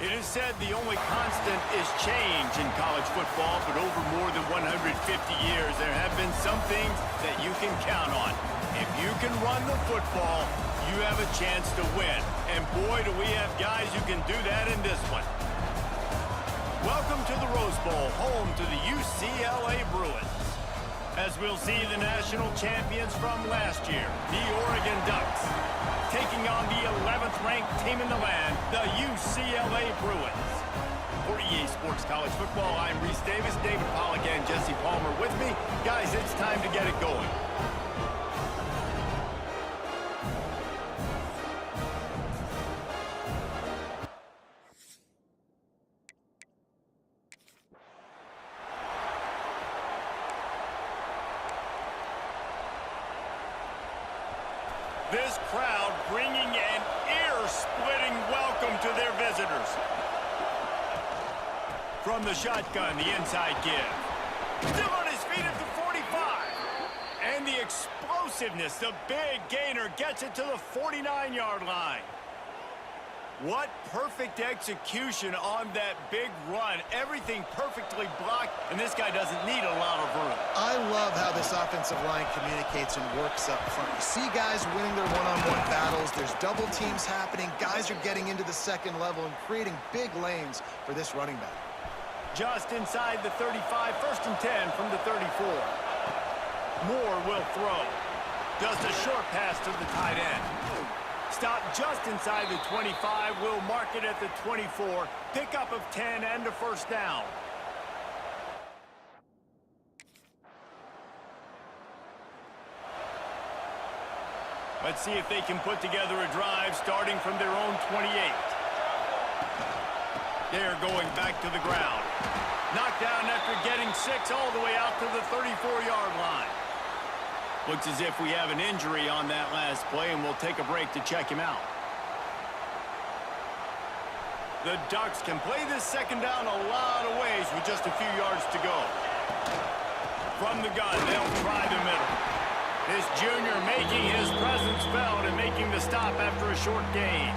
It is said the only constant is change in college football, but over more than 150 years, there have been some things that you can count on. If you can run the football, you have a chance to win. And boy, do we have guys who can do that in this one. Welcome to the Rose Bowl, home to the UCLA Bruins. As we'll see the national champions from last year, the Oregon Ducks, taking on the 11th ranked team in the land, the UCLA Bruins. For EA Sports College Football, I'm Reese Davis, David Pollack, and Jesse Palmer with me. Guys, it's time to get it going. This crowd bringing an ear-splitting welcome to their visitors. From the shotgun, the inside give. Still on his feet at the 45. And the explosiveness, the big gainer gets it to the 49-yard line. What perfect execution on that big run. Everything perfectly blocked, and this guy doesn't need a lot of room. I love how this offensive line communicates and works up front. You see guys winning their one-on-one battles. There's double teams happening. Guys are getting into the second level and creating big lanes for this running back. Just inside the 35, 1st and 10 from the 34. Moore will throw. Just a short pass to the tight end. Stop just inside the 25, will mark it at the 24. Pickup of 10 and a first down. Let's see if they can put together a drive starting from their own 28. They're going back to the ground. Knocked down after getting 6 all the way out to the 34-yard line. Looks as if we have an injury on that last play, and we'll take a break to check him out. The Ducks can play this second down a lot of ways with just a few yards to go. From the gun, they'll try the middle. This junior making his presence felt and making the stop after a short gain.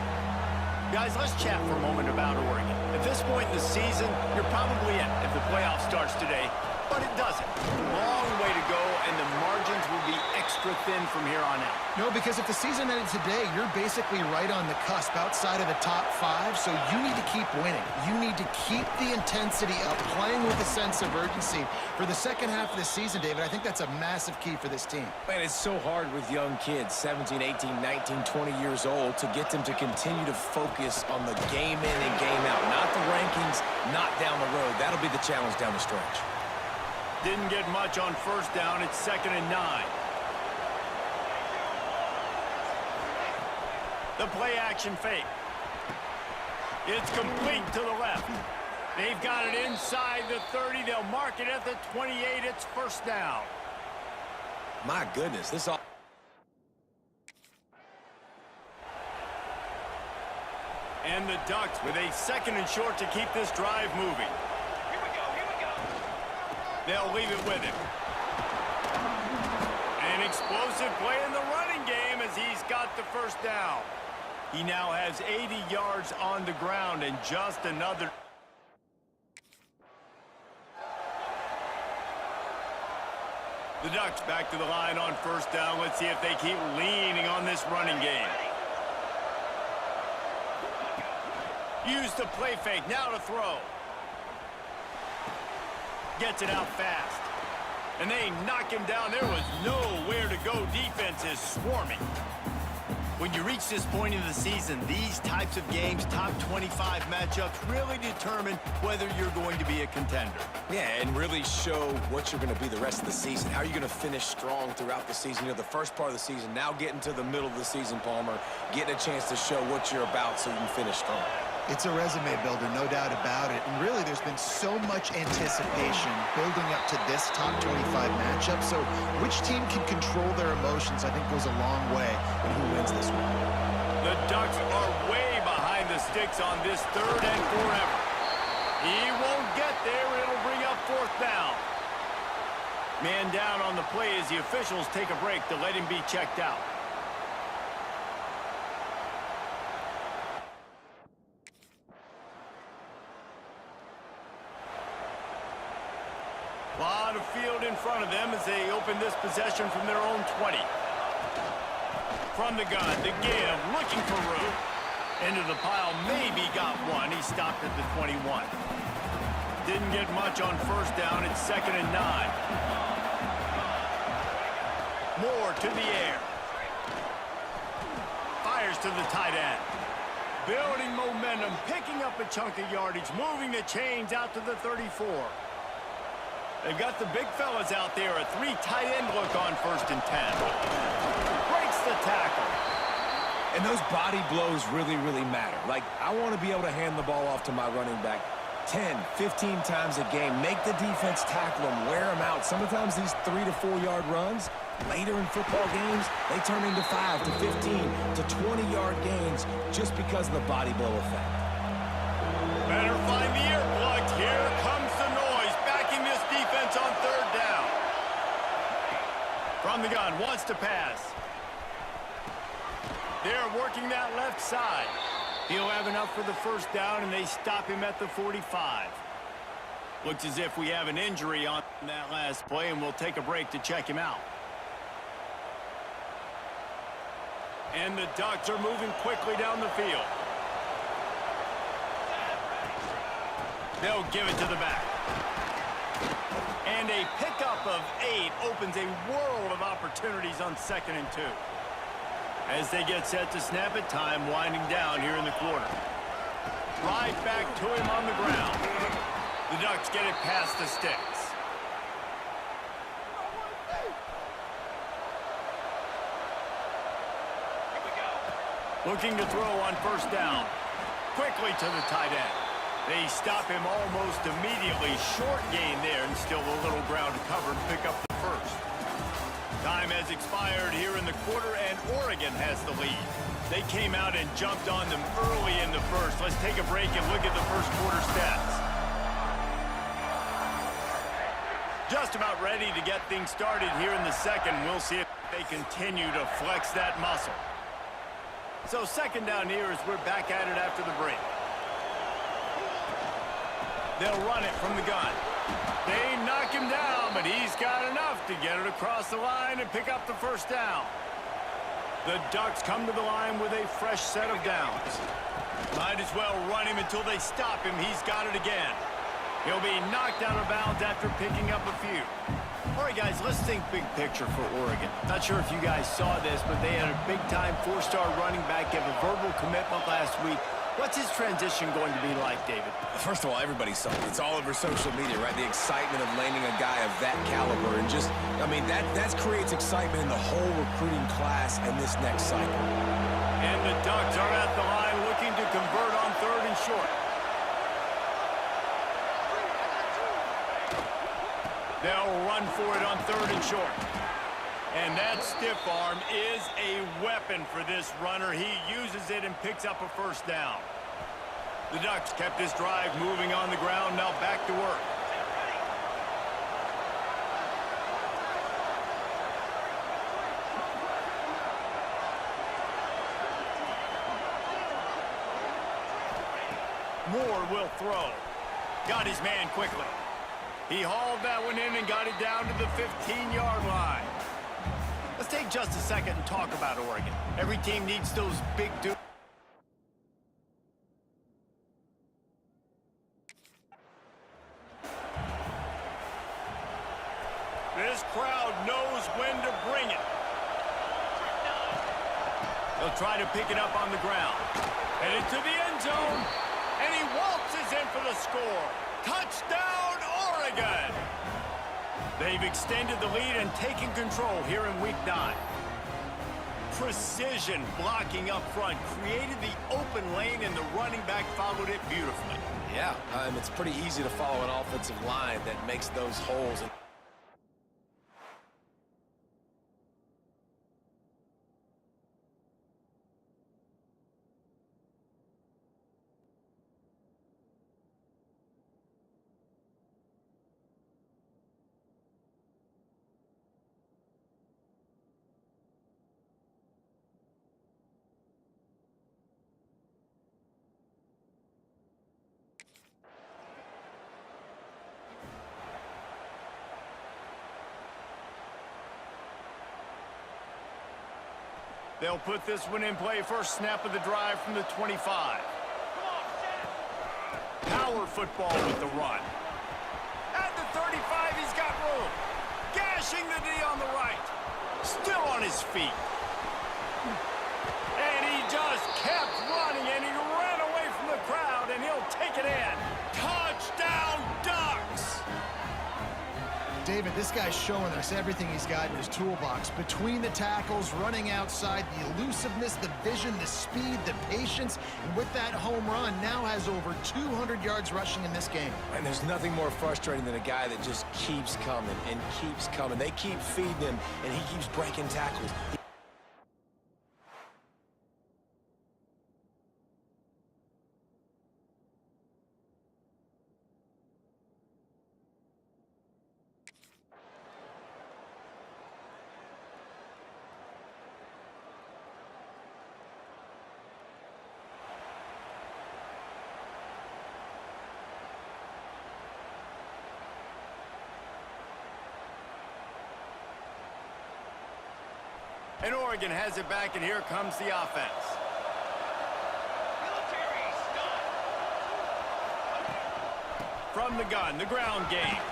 Guys, let's chat for a moment about Oregon. At this point in the season, you're probably in if the playoff starts today. But it doesn't. Long way to go, and the margins will be extra thin from here on out. No, because if the season ended today, you're basically right on the cusp outside of the top 5, so you need to keep winning. You need to keep the intensity up, playing with a sense of urgency. For the second half of the season, David, I think that's a massive key for this team. Man, it's so hard with young kids, 17, 18, 19, 20 years old, to get them to continue to focus on the game in and game out. Not the rankings, not down the road. That'll be the challenge down the stretch. Didn't get much on first down. It's 2nd and 9. The play action fake. It's complete to the left. They've got it inside the 30. They'll mark it at the 28. It's first down. My goodness, this all. And the Ducks with a 2nd and short to keep this drive moving. They'll leave it with him. An explosive play in the running game as he's got the first down. He now has 80 yards on the ground and just another. The Ducks back to the line on first down. Let's see if they keep leaning on this running game. Use the play fake, now to throw. Gets it out fast. And they knock him down. There was nowhere to go. Defense is swarming. When you reach this point in the season, these types of games, top 25 matchups, really determine whether you're going to be a contender. Yeah, and really show what you're going to be the rest of the season. How are you going to finish strong throughout the season? You know, the first part of the season, now getting to the middle of the season, Palmer, getting a chance to show what you're about so you can finish strong. It's a resume builder, no doubt about it. And really, there's been so much anticipation building up to this top 25 matchup. So which team can control their emotions, I think, goes a long way in who wins this one. The Ducks are way behind the sticks on this 3rd and forever. He won't get there. It'll bring up 4th down. Man down on the play as the officials take a break to let him be checked out. lot of field in front of them as they open this possession from their own 20. From the gun, the give, looking for room. Into the pile, maybe got one. He stopped at the 21. Didn't get much on first down. It's 2nd and 9. Moore to the air. Fires to the tight end. Building momentum, picking up a chunk of yardage, moving the chains out to the 34. They've got the big fellas out there. A 3 tight end look on 1st and 10. Breaks the tackle. And those body blows really, really matter. Like, I want to be able to hand the ball off to my running back 10, 15 times a game. Make the defense tackle them, wear them out. Sometimes these 3 to 4 yard runs, later in football games, they turn into 5 to 15 to 20-yard gains just because of the body blow effect. Better find the earplugs. Here comes the noise, backing this defense on 3rd down. From the gun, wants to pass. They're working that left side. He'll have enough for the 1st down, and they stop him at the 45. Looks as if we have an injury on that last play, and we'll take a break to check him out. And the Ducks are moving quickly down the field. They'll give it to the back. And a pickup of 8 opens a world of opportunities on 2nd and 2. As they get set to snap it, time winding down here in the quarter. Right back to him on the ground. The Ducks get it past the sticks. Looking to throw on 1st down. Quickly to the tight end. They stop him almost immediately. Short gain there, and still a little ground to cover and pick up the 1st. Time has expired here in the quarter, and Oregon has the lead. They came out and jumped on them early in the 1st. Let's take a break and look at the 1st quarter stats. Just about ready to get things started here in the 2nd. We'll see if they continue to flex that muscle. So 2nd down here as we're back at it after the break. They'll run it from the gun. They knock him down, but he's got enough to get it across the line and pick up the 1st down. The Ducks come to the line with a fresh set of downs. Might as well run him until they stop him. He's got it again. He'll be knocked out of bounds after picking up a few. All right, guys, let's think big picture for Oregon. Not sure if you guys saw this, but they had a big-time 4-star running back give a verbal commitment last week. What's his transition going to be like, David? First of all, everybody saw it. It's all over social media, right? The excitement of landing a guy of that caliber. And just, I mean, that creates excitement in the whole recruiting class and this next cycle. And the Ducks are at the line looking to convert on 3rd and short. They'll run for it on 3rd and short. And that stiff arm is a weapon for this runner. He uses it and picks up a 1st down. The Ducks kept this drive moving on the ground, now back to work. Moore will throw. Got his man quickly. He hauled that one in and got it down to the 15-yard line. Let's take just a second and talk about Oregon. Every team needs those big dudes. This crowd knows when to bring it. They'll try to pick it up on the ground. And into the end zone. And he waltzes in for the score. Touchdown, Oregon! They've extended the lead and taken control here in Week 9. Precision blocking up front created the open lane, and the running back followed it beautifully. Yeah, it's pretty easy to follow an offensive line that makes those holes. They'll put this one in play. First snap of the drive from the 25. Power football with the run. At the 35, he's got room. Gashing the D on the right. Still on his feet. And he just kept running, and he ran away from the crowd, and he'll take it in. Touchdown, Ducks! David, this guy's showing us everything he's got in his toolbox. Between the tackles, running outside, the elusiveness, the vision, the speed, the patience, and with that home run, now has over 200 yards rushing in this game. And there's nothing more frustrating than a guy that just keeps coming and keeps coming. They keep feeding him, and he keeps breaking tackles. And Oregon has it back, and here comes the offense. From the gun, the ground game.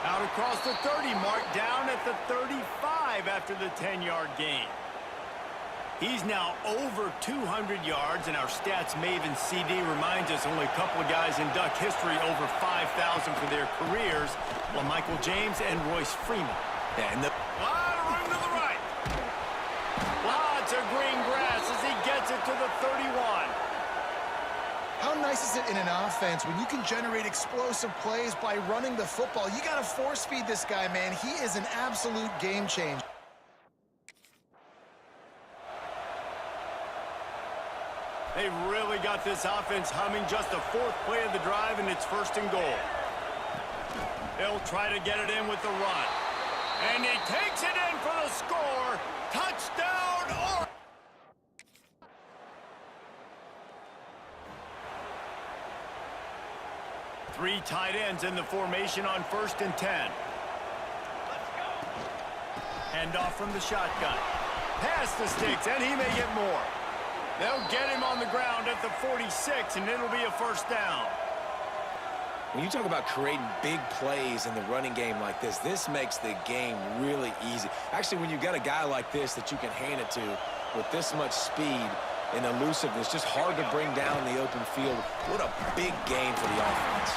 Out across the 30 mark, down at the 35 after the 10-yard gain. He's now over 200 yards, and our stats maven CD reminds us only a couple of guys in Duck history over 5,000 for their careers, while Michael James and Royce Freeman. And the lot of room to the right. Lots of green grass as he gets it to the 31. How nice is it in an offense when you can generate explosive plays by running the football? You got to force feed this guy, man. He is an absolute game changer. They've really got this offense humming. Just the fourth play of the drive, and it's first and goal. They'll try to get it in with the run. And he takes it in for the score. Touchdown, Oregon! Three tight ends in the formation on 1st and 10. Hand off from the shotgun. Past the sticks, and he may get more. They'll get him on the ground at the 46, and it'll be a first down. When you talk about creating big plays in the running game like this, this makes the game really easy. Actually, when you've got a guy like this that you can hand it to with this much speed and elusiveness, just hard to bring down the open field. What a big game for the offense.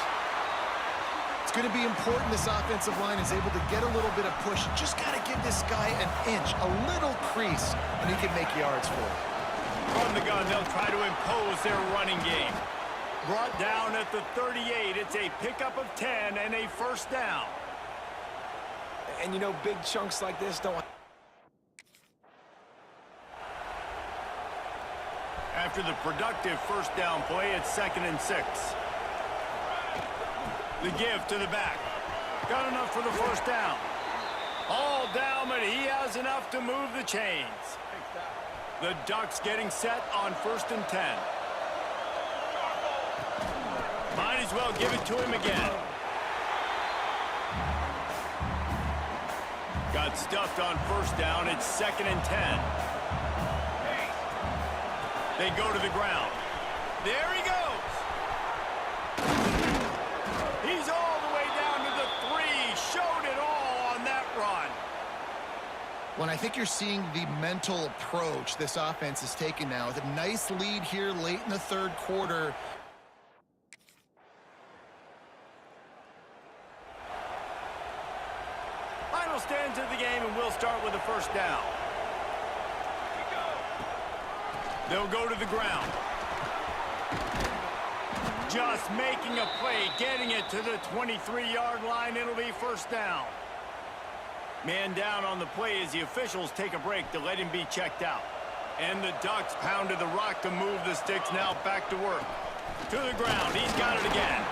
It's going to be important this offensive line is able to get a little bit of push. Just got to give this guy an inch, a little crease, and he can make yards for it. From the gun, they'll try to impose their running game. Brought down at the 38. It's a pickup of 10 and a first down. And, you know, big chunks like this don't... After the productive first down play, it's 2nd and 6. The give to the back. Got enough for the first down. All down, but he has enough to move the chains. The Ducks getting set on 1st and 10. Might as well give it to him again. Got stuffed on first down. It's 2nd and 10. They go to the ground. There he goes. He's all the way down to the 3. Showed it all on that run. When I think you're seeing the mental approach this offense is taking now, with a nice lead here late in the 3rd quarter. Final stands of the game, and we'll start with a first down. They'll go to the ground. Just making a play, getting it to the 23-yard line. It'll be first down. Man down on the play as the officials take a break to let him be checked out. And the Ducks pounded the rock to move the sticks. Now back to work. To the ground. He's got it again.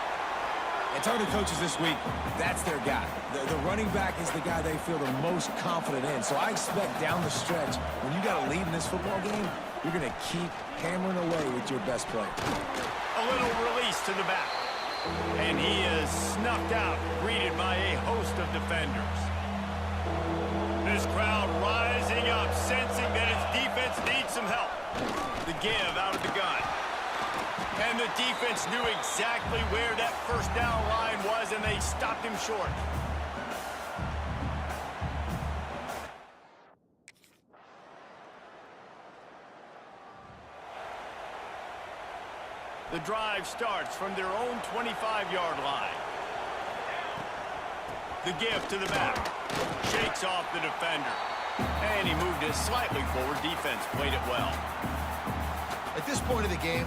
And talking to coaches this week, that's their guy. The running back is the guy they feel the most confident in. So I expect down the stretch, when you got a lead in this football game, you're going to keep hammering away with your best player. A little release to the back. And he is snuffed out, greeted by a host of defenders. This crowd rising up, sensing that its defense needs some help. The give out of the gun. And the defense knew exactly where that first down line was, and they stopped him short. The drive starts from their own 25-yard line. The give to the back. Shakes off the defender. And he moved it slightly forward. Defense played it well. At this point of the game,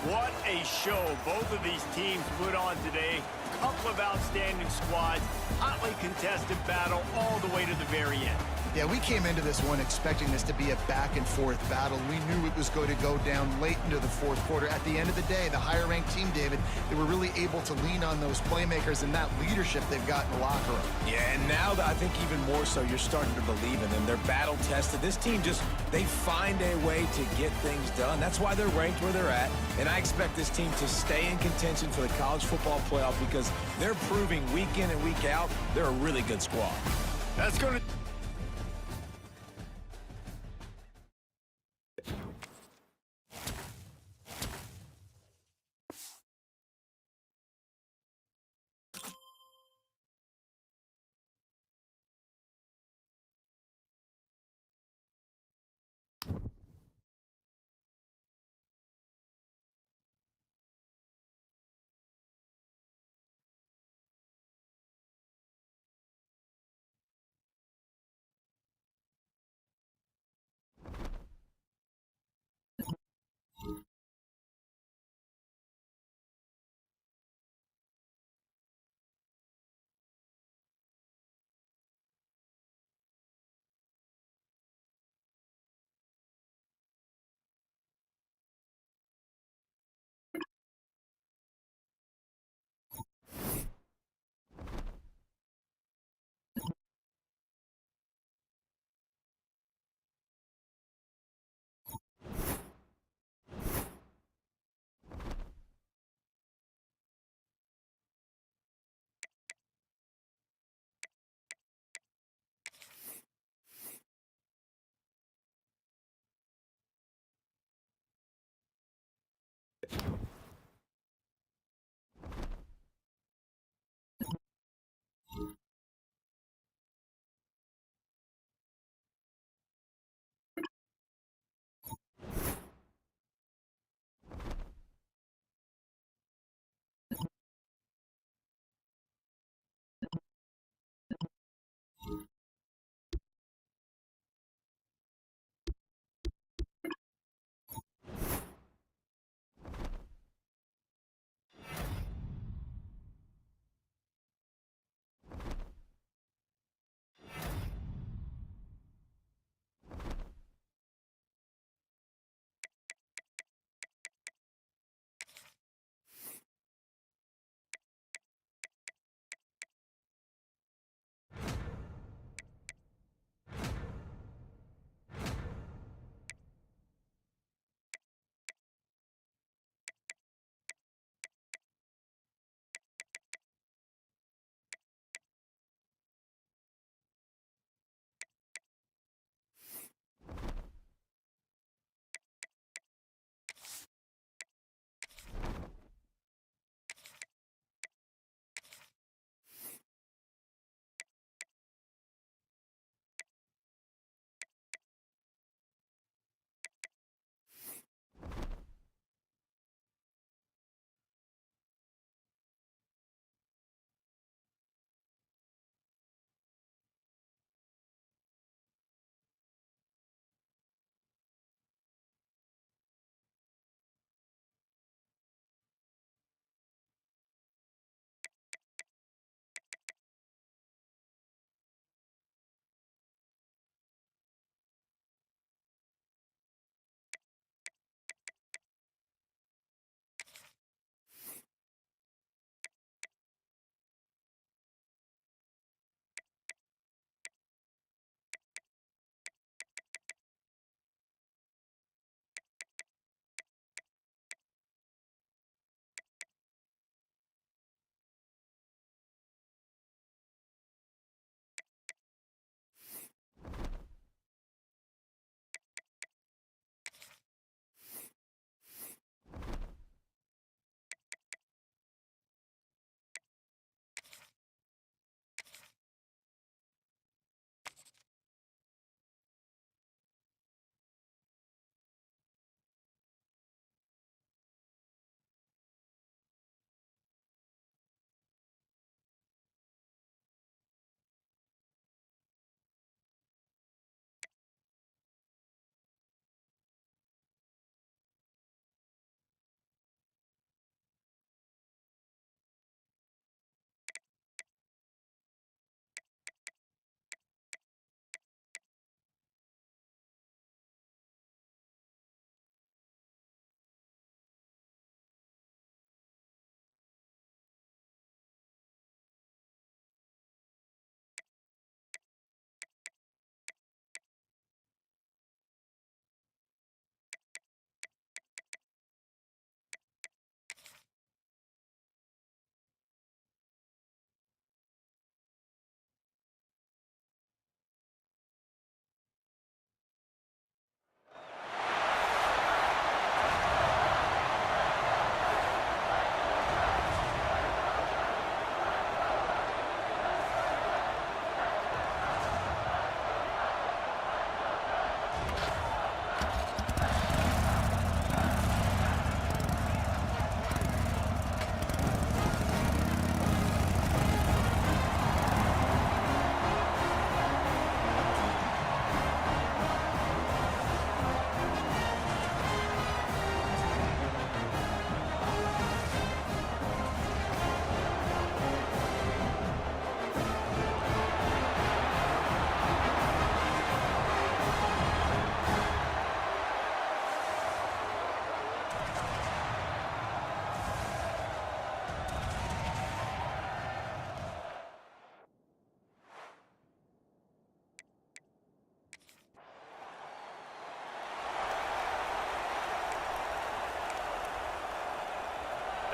What a show both of these teams put on today. Couple of outstanding squads, hotly contested battle all the way to the very end. Yeah, we came into this one expecting this to be a back-and-forth battle. We knew it was going to go down late into the fourth quarter. At the end of the day, the higher-ranked team, David, they were really able to lean on those playmakers and that leadership they've got in the locker room. Yeah, and now I think even more so, you're starting to believe in them. They're battle-tested. This team they find a way to get things done. That's why they're ranked where they're at, and I expect this team to stay in contention for the college football playoff because they're proving week in and week out they're a really good squad. That's going to...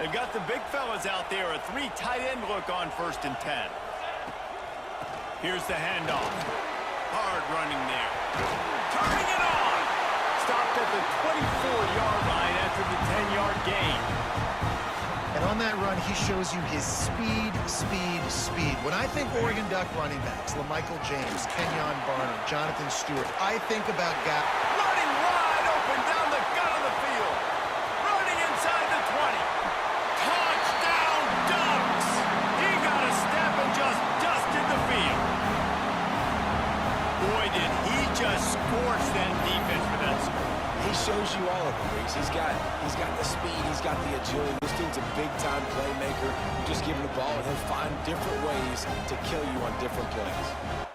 They've got the big fellas out there, a 3 tight end look on 1st and 10. Here's the handoff. Hard running there. Turning it on. Stopped at the 24-yard line after the 10-yard gain. And on that run, he shows you his speed, speed, speed. When I think Oregon Duck running backs, LaMichael James, Kenyon Barner, Jonathan Stewart, I think about guys Running wide open down the gut of the field. Running inside the 20. Touchdown Ducks! He got a step and just dusted the field. Boy, did he just scorch that defense for that score. He shows you all of them, Reese. He's got the speed, he's got the agility. This dude's a big-time playmaker. You just give him the ball, and he'll find different ways to kill you on different plays.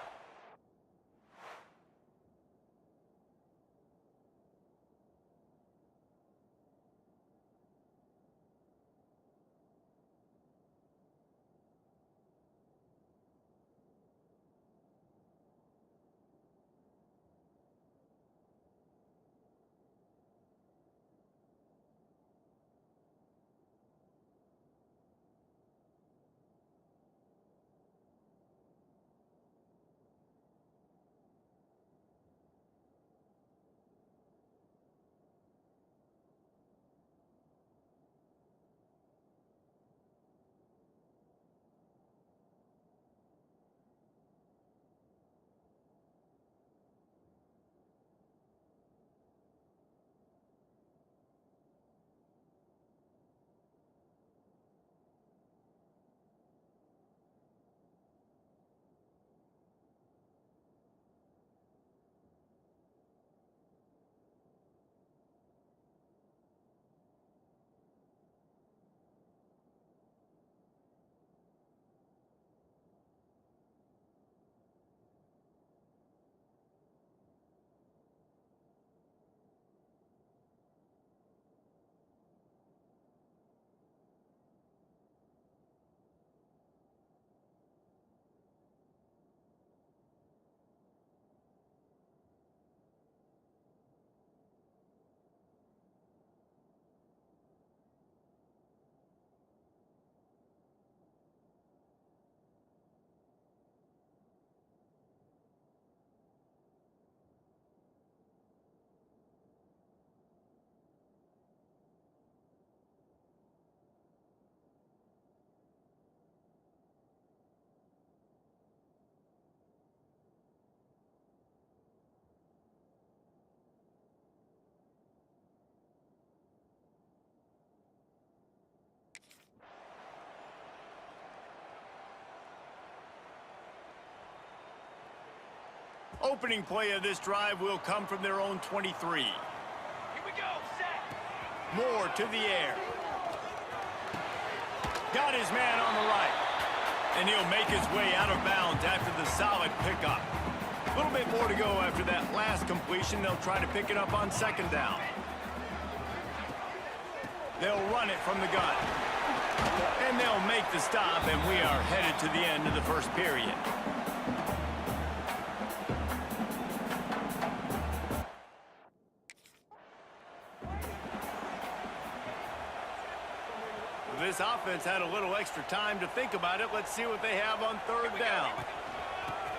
Opening play of this drive will come from their own 23. Here we go, set. Moore to the air. Got his man on the right. And he'll make his way out of bounds after the solid pickup. A little bit more to go after that last completion. They'll try to pick it up on 2nd down. They'll run it from the gun. And they'll make the stop, and we are headed to the end of the 1st period. This offense had a little extra time to think about it. Let's see what they have on 3rd down.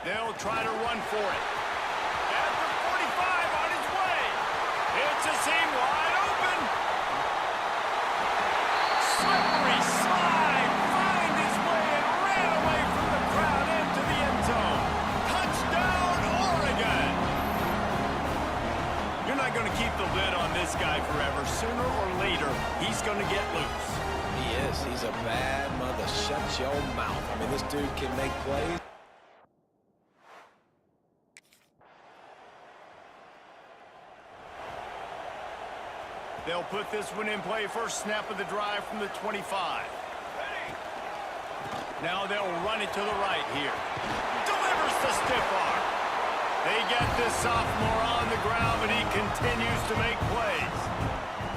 They'll try to run for it. At the 45 on his way. It's a seam wide open. Slippery slide. Find his way and ran away from the crowd into the end zone. Touchdown, Oregon. You're not going to keep the lid on this guy forever. Sooner or later, he's going to get loose. Yes, he's a bad mother. Shut your mouth. I mean, this dude can make plays. They'll put this one in play. First snap of the drive from the 25. Now they'll run it to the right here. Delivers the stiff arm. They get this sophomore on the ground, but he continues to make plays.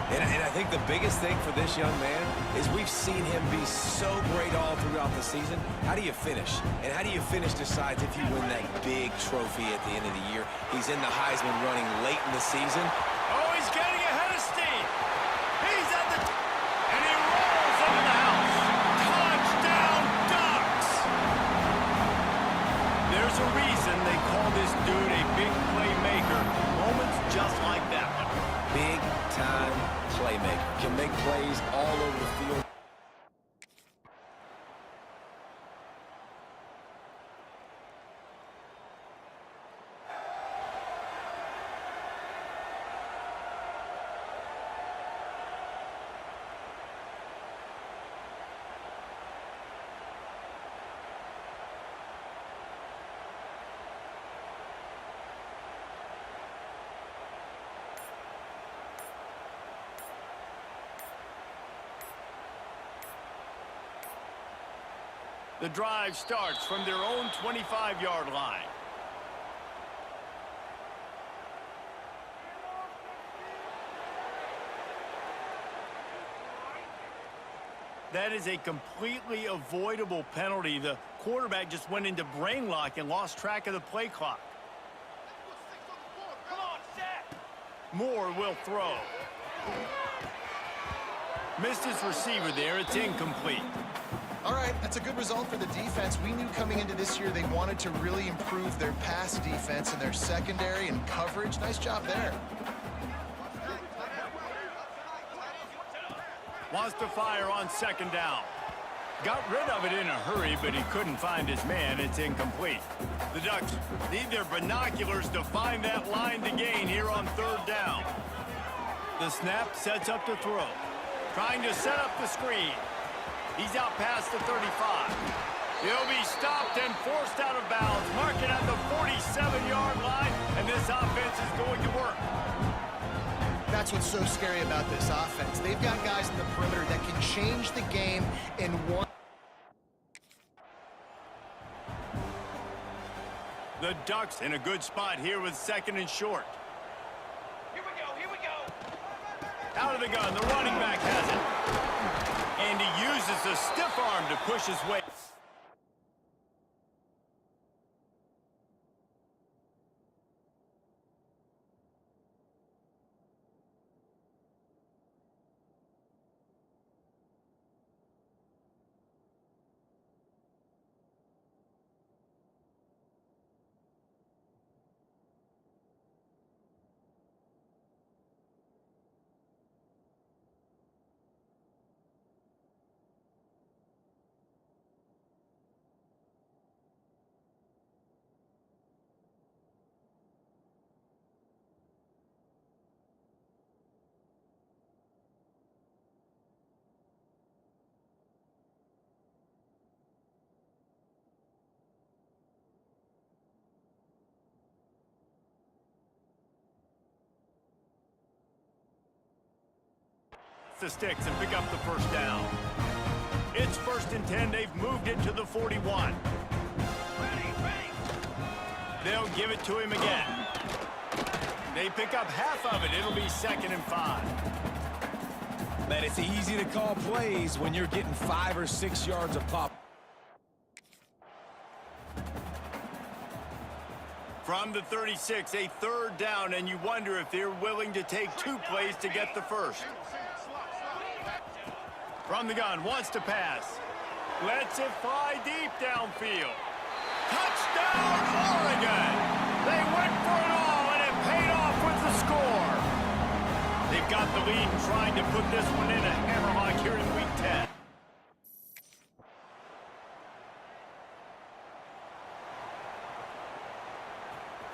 And I think the biggest thing for this young man is we've seen him be so great all throughout the season. How do you finish? And how do you finish decides if you win that big trophy at the end of the year. He's in the Heisman running late in the season. Oh, he's getting ahead of steam. He's at the... And he rolls There's a reason they call this dude a big playmaker. Moments just like that one. Big-time playmaker. Can make plays all over the field. The drive starts from their own 25-yard line. That is a completely avoidable penalty. The quarterback just went into brain lock and lost track of the play clock. Come on, set. Moore will throw. Missed his receiver there. It's incomplete. All right, that's a good result for the defense. We knew coming into this year they wanted to really improve their pass defense and their secondary and coverage. Nice job there. Wants to fire on second down. Got rid of it in a hurry, but he couldn't find his man. It's incomplete. The Ducks need their binoculars to find that line to gain here on third down. The snap sets up the throw. Trying to set up the screen. He's out past the 35. He'll be stopped and forced out of bounds. Marking at the 47-yard line, and this offense is going to work. That's what's so scary about this offense. They've got guys in the perimeter that can change the game in one. The Ducks in a good spot here with second and short. Here we go, here we go. Out of the gun, the running back has it. And he uses a stiff arm to push his way. The sticks and pick up the first down. It's 1st and 10. They've moved it to the 41. Ready. They'll give it to him again. They pick up half of it. It'll be 2nd and 5. Man, it's easy to call plays when you're getting 5 or 6 yards a pop. From the 36, a 3rd down, and you wonder if they're willing to take 2 plays to get the first. From the gun, wants to pass. Lets it fly deep downfield. Touchdown, Oregon! They went for it all, and it paid off with the score. They've got the lead and trying to put this one in a hammerlock here in Week 10.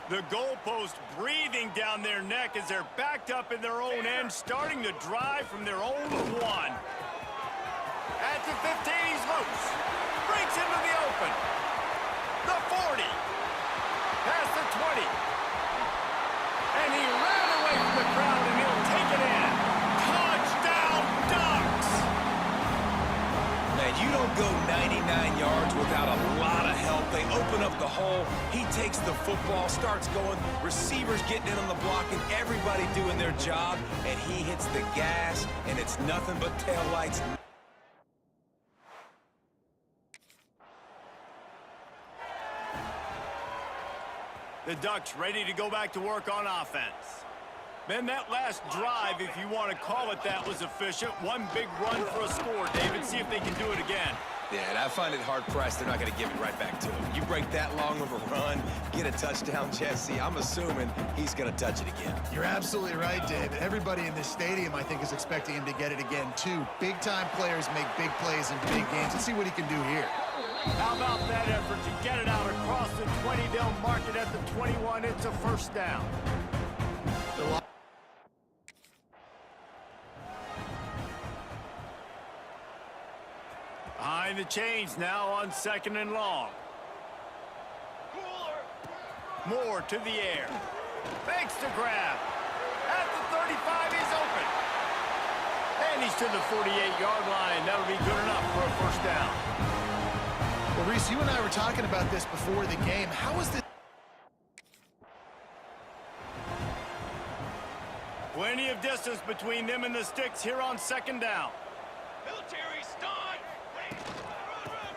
The goalpost breathing down their neck as they're backed up in their own end, starting the drive from their own 1. At the 15, he's loose. Breaks into the open. The 40. Past the 20. And he ran away from the crowd, and he'll take it in. Touchdown, Ducks! Man, you don't go 99 yards without a lot of help. They open up the hole. He takes the football, starts going. Receivers getting in on the block, and everybody doing their job. And he hits the gas, and it's nothing but taillights. The Ducks ready to go back to work on offense. Man, that last drive, if you want to call it that, was efficient. One big run for a score, David. See if they can do it again. Yeah, and I find it hard-pressed they're not going to give it right back to him. You break that long of a run, get a touchdown, Jesse, I'm assuming he's going to touch it again. You're absolutely right, David. Everybody in this stadium, I think, is expecting him to get it again, too. Big-time players make big plays in big games. Let's see what he can do here. How about that effort to get it out across the 20? They'll mark it at the 21. It's a first down. Behind the chains now on 2nd and long. Moore to the air. Fakes the grab. At the 35, he's open. And he's to the 48-yard line. That'll be good enough for a first down. Well, Reese, you and I were talking about this before the game. How is this? Plenty of distance between them and the sticks here on 2nd down. Military stunt.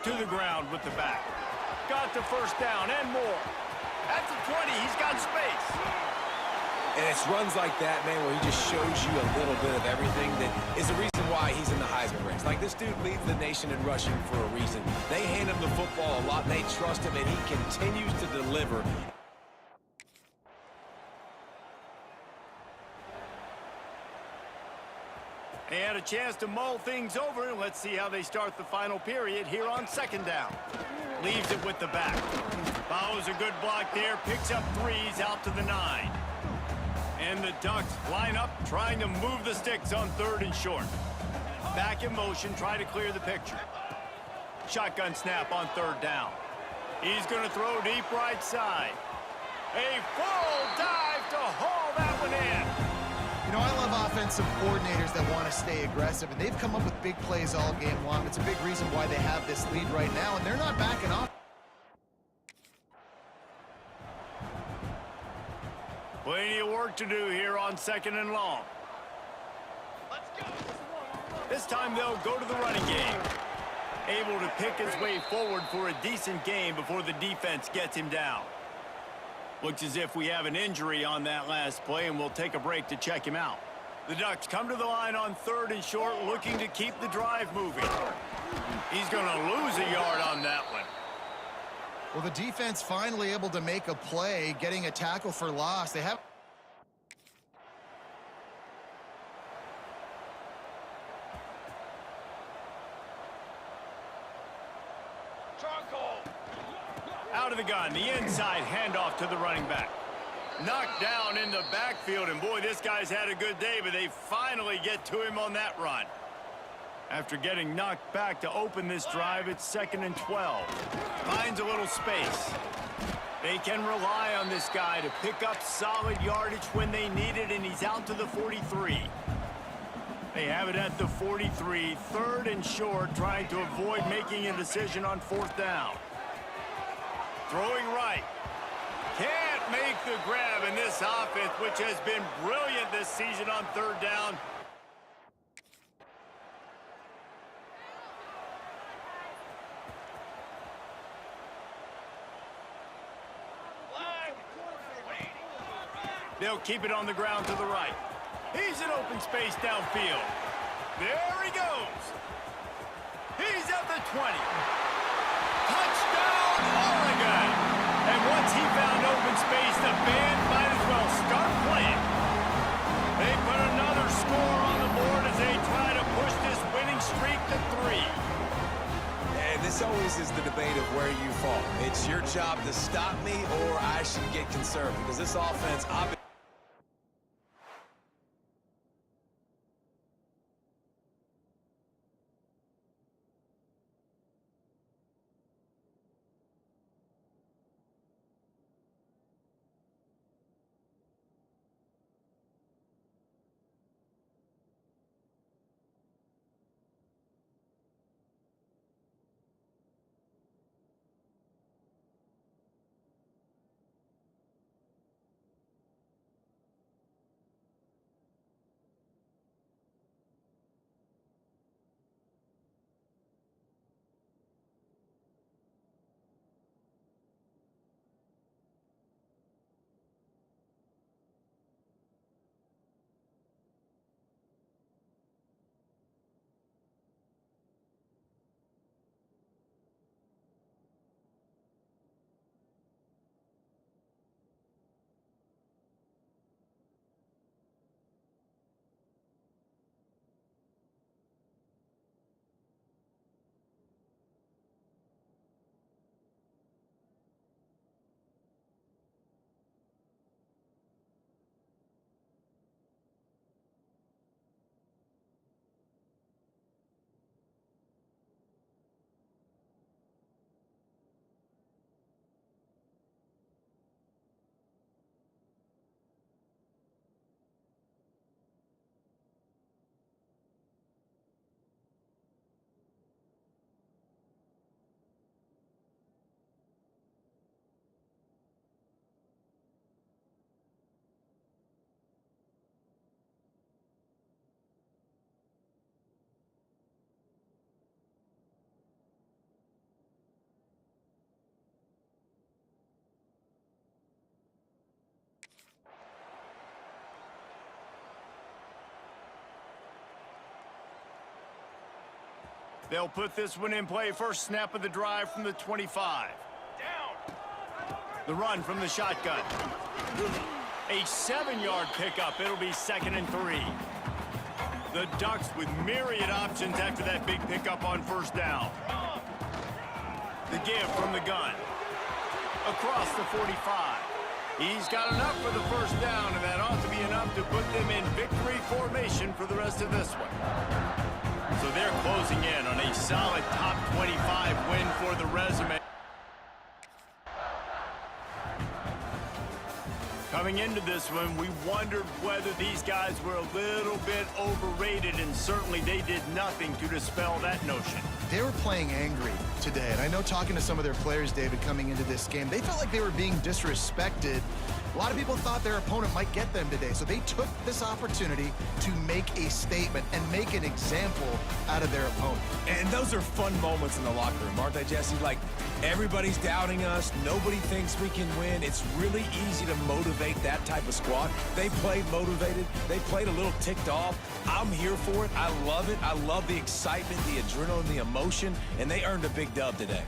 To the ground with the back. Got the first down and more. At the 20, he's got space. And it's runs like that, man, where he just shows you a little bit of everything that is the reason why he's in the Heisman race. Like, this dude leads the nation in rushing for a reason. They hand him the football a lot, and they trust him, and he continues to deliver. They had a chance to mull things over, and let's see how they start the final period here on 2nd down. Leaves it with the back. Follows a good block there, picks up 3s out to the 9. And the Ducks line up, trying to move the sticks on 3rd and short. Back in motion, try to clear the picture. Shotgun snap on 3rd down. He's going to throw deep right side. A full dive to haul that one in. You know, I love offensive coordinators that want to stay aggressive, and they've come up with big plays all game long. It's a big reason why they have this lead right now, and they're not backing off. Plenty of work to do here on 2nd and long. Let's go. This time they'll go to the running game. Able to pick his way forward for a decent game before the defense gets him down. Looks as if we have an injury on that last play, and we'll take a break to check him out. The Ducks come to the line on 3rd and short, looking to keep the drive moving. He's going to lose a yard on that one. Well, the defense finally able to make a play, getting a tackle for loss. They have... Out of the gun, the inside handoff to the running back. Knocked down in the backfield, and boy, this guy's had a good day, but they finally get to him on that run. After getting knocked back to open this drive, it's 2nd and 12. Finds a little space. They can rely on this guy to pick up solid yardage when they need it, and he's out to the 43. They have it at the 43, 3rd and short, trying to avoid making a decision on 4th down. Throwing right. Can't make the grab in this offense, which has been brilliant this season on 3rd down. They'll keep it on the ground to the right. He's in open space downfield. There he goes. He's at the 20. Touchdown, Oregon! And once he found open space, the band might as well start playing. They put another score on the board as they try to push this winning streak to 3. And this always is the debate of where you fall. It's your job to stop me, or I should get conservative, because this offense obviously They'll put this one in play. First snap of the drive from the 25. Down. The run from the shotgun. A 7-yard pickup. It'll be 2nd and 3. The Ducks with myriad options after that big pickup on first down. The give from the gun. Across the 45. He's got enough for the first down, and that ought to be enough to put them in victory formation for the rest of this one. So they're closing in on a solid top 25 win for the resume. Coming into this one, we wondered whether these guys were a little bit overrated, and certainly they did nothing to dispel that notion. They were playing angry today, and I know talking to some of their players, David, coming into this game, they felt like they were being disrespected. A lot of people thought their opponent might get them today, so they took this opportunity to make a statement and make an example out of their opponent. And those are fun moments in the locker room, aren't they, Jesse? Like, everybody's doubting us. Nobody thinks we can win. It's really easy to motivate that type of squad. They played motivated. They played a little ticked off. I'm here for it. I love it. I love the excitement, the adrenaline, the emotion, and they earned a big dub today.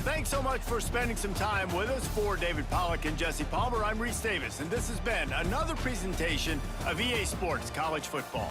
Thanks so much for spending some time with us. For David Pollack and Jesse Palmer, I'm Reese Davis, and this has been another presentation of EA Sports College Football.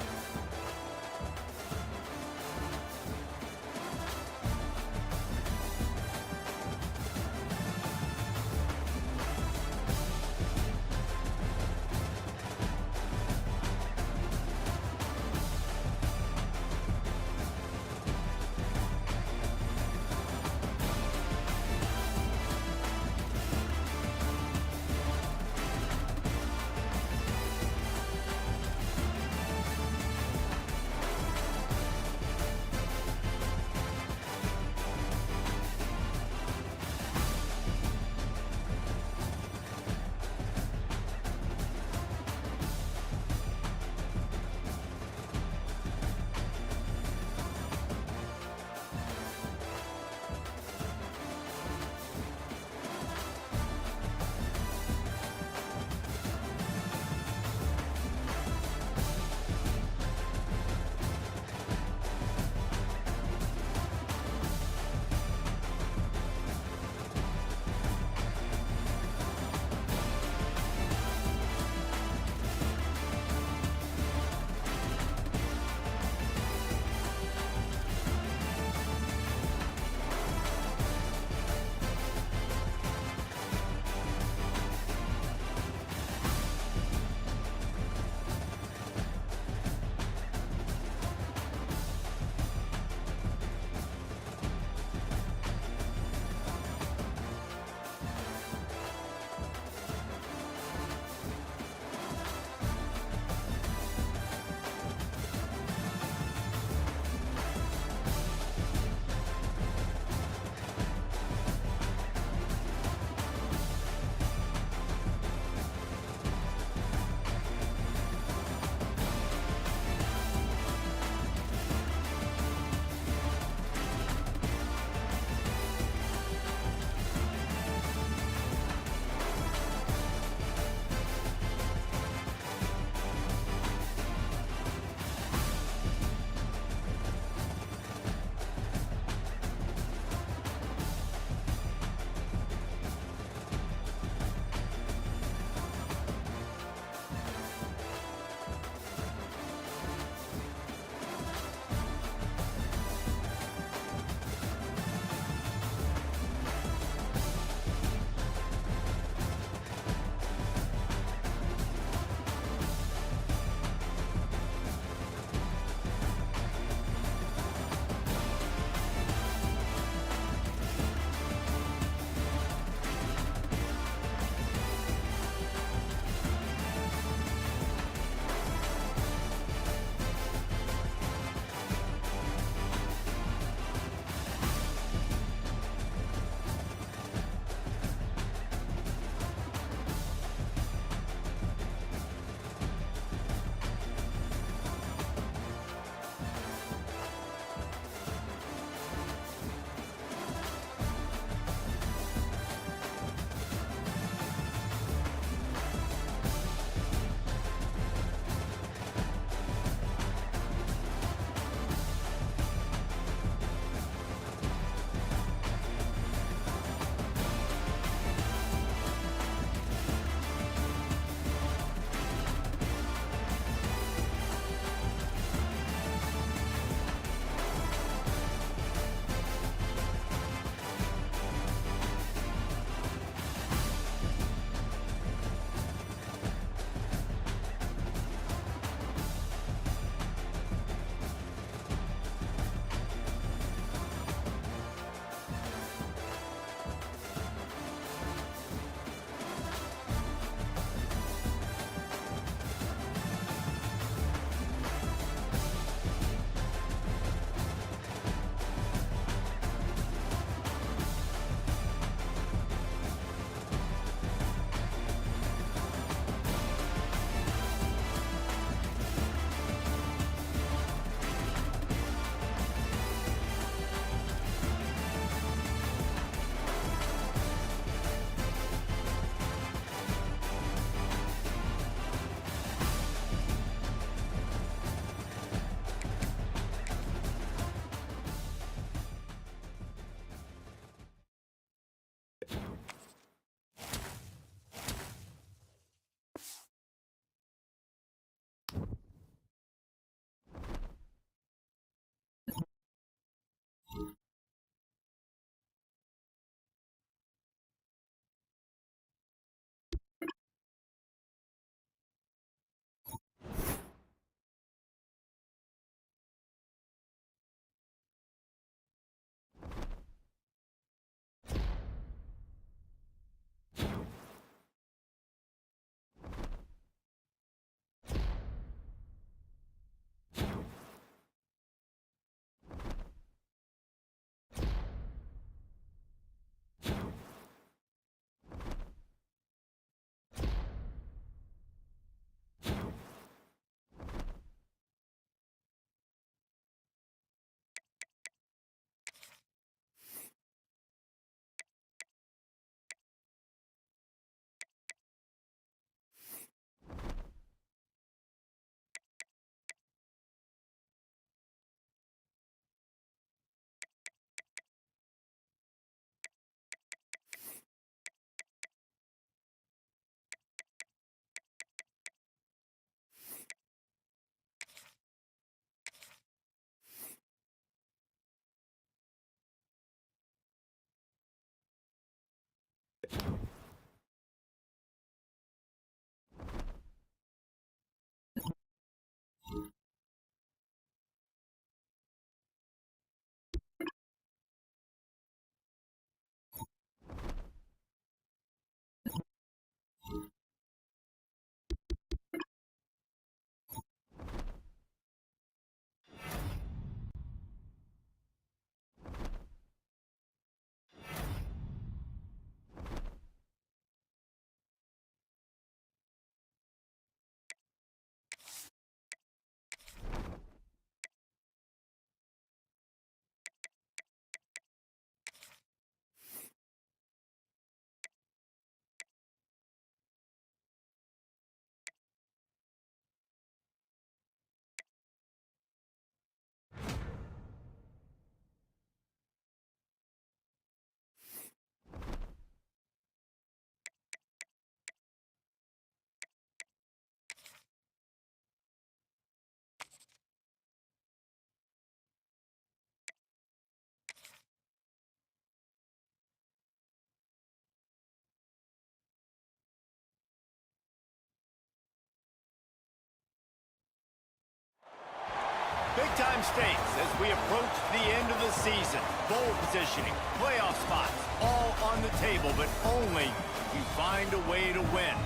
Big-time stakes as we approach the end of the season. Bowl positioning, playoff spots, all on the table, but only if you find a way to win.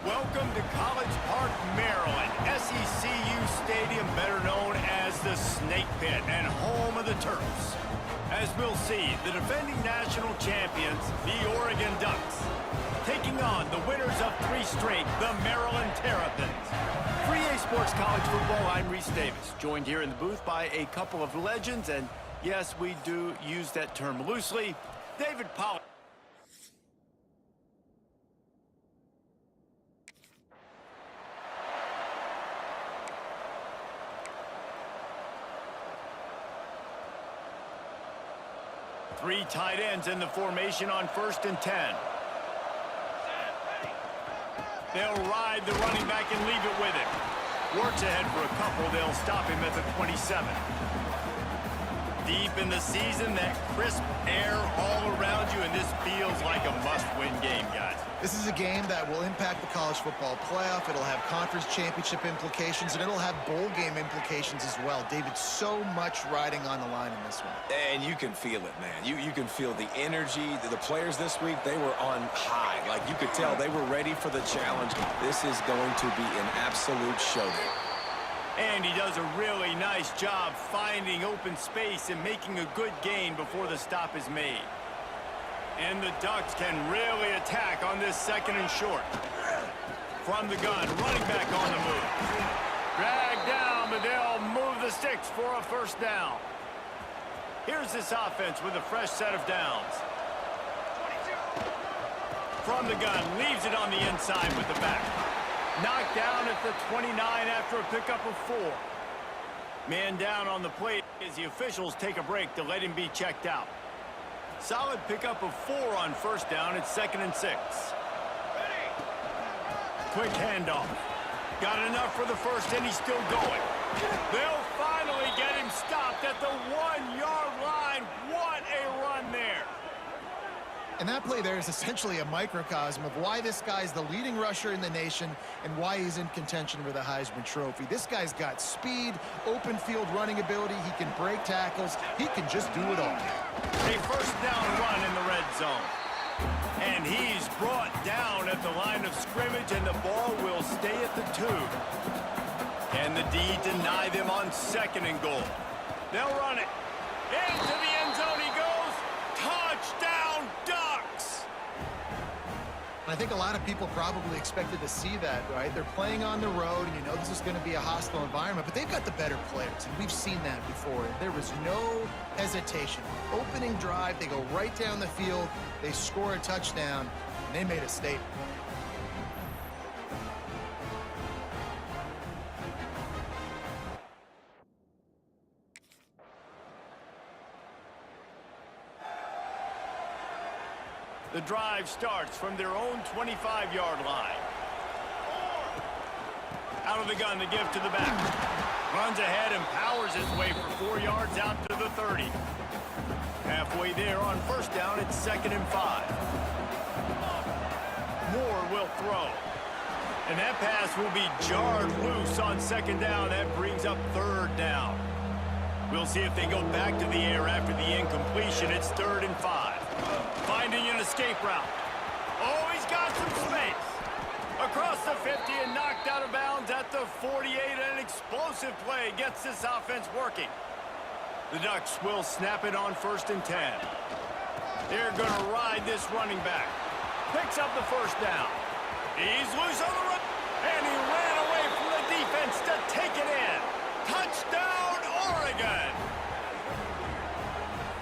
Welcome to College Park, Maryland, SECU Stadium, better known as the Snake Pit and home of the Terps. As we'll see, the defending national champions, the Oregon Ducks, taking on the winners of 3 straight, the Maryland Terrapins. 3A Sports College Football, I'm Reese Davis, joined here in the booth by a couple of legends, and yes, we do use that term loosely. David Pollack. Three tight ends in the formation on 1st and 10. They'll ride the running back and leave it with him. Works ahead for a couple. They'll stop him at the 27. Deep in the season, that crisp air all around you, and this feels like a must-win game, guys. This is a game that will impact the college football playoff. It'll have conference championship implications, and it'll have bowl game implications as well. David, so much riding on the line in this one. And you can feel it, man. You can feel the energy. The players this week, they were on high. Like, you could tell they were ready for the challenge. This is going to be an absolute showdown. And he does a really nice job finding open space and making a good gain before the stop is made. And the Ducks can really attack on this 2nd and short. From the gun, running back on the move. Dragged down, but they'll move the sticks for a 1st down. Here's this offense with a fresh set of downs. From the gun, leaves it on the inside with the back. Knocked down at the 29 after a pickup of 4. Man down on the plate as the officials take a break to let him be checked out. Solid pickup of 4 on 1st down. It's 2nd and 6. Quick handoff. Got enough for the 1st, and he's still going. They'll finally get him stopped at the 1-yard line. What a run there. And that play there is essentially a microcosm of why this guy's the leading rusher in the nation and why he's in contention for the Heisman Trophy. This guy's got speed, open field running ability. He can break tackles. He can just do it all. A 1st down run in the red zone. And he's brought down at the line of scrimmage, and the ball will stay at the 2. And the D deny them on 2nd and goal. They'll run it. Into the end zone he goes. Touchdown, Ducks! I think a lot of people probably expected to see that, right? They're playing on the road, and you know this is going to be a hostile environment, but they've got the better players, and we've seen that before. There was no hesitation. Opening drive, they go right down the field, they score a touchdown, and they made a statement. The drive starts from their own 25-yard line. Out of the gun, the give to the back. Runs ahead and powers his way for 4 yards out to the 30. Halfway there on 1st down, it's 2nd and 5. Moore will throw. And that pass will be jarred loose on 2nd down. That brings up 3rd down. We'll see if they go back to the air after the incompletion. It's 3rd and 5. Finding an escape route. Oh, he's got some space. Across the 50 and knocked out of bounds at the 48. An explosive play gets this offense working. The Ducks will snap it on 1st and 10. They're going to ride this running back. Picks up the 1st down. He's loose on the run. And he ran away from the defense to take it in. Touchdown, Oregon!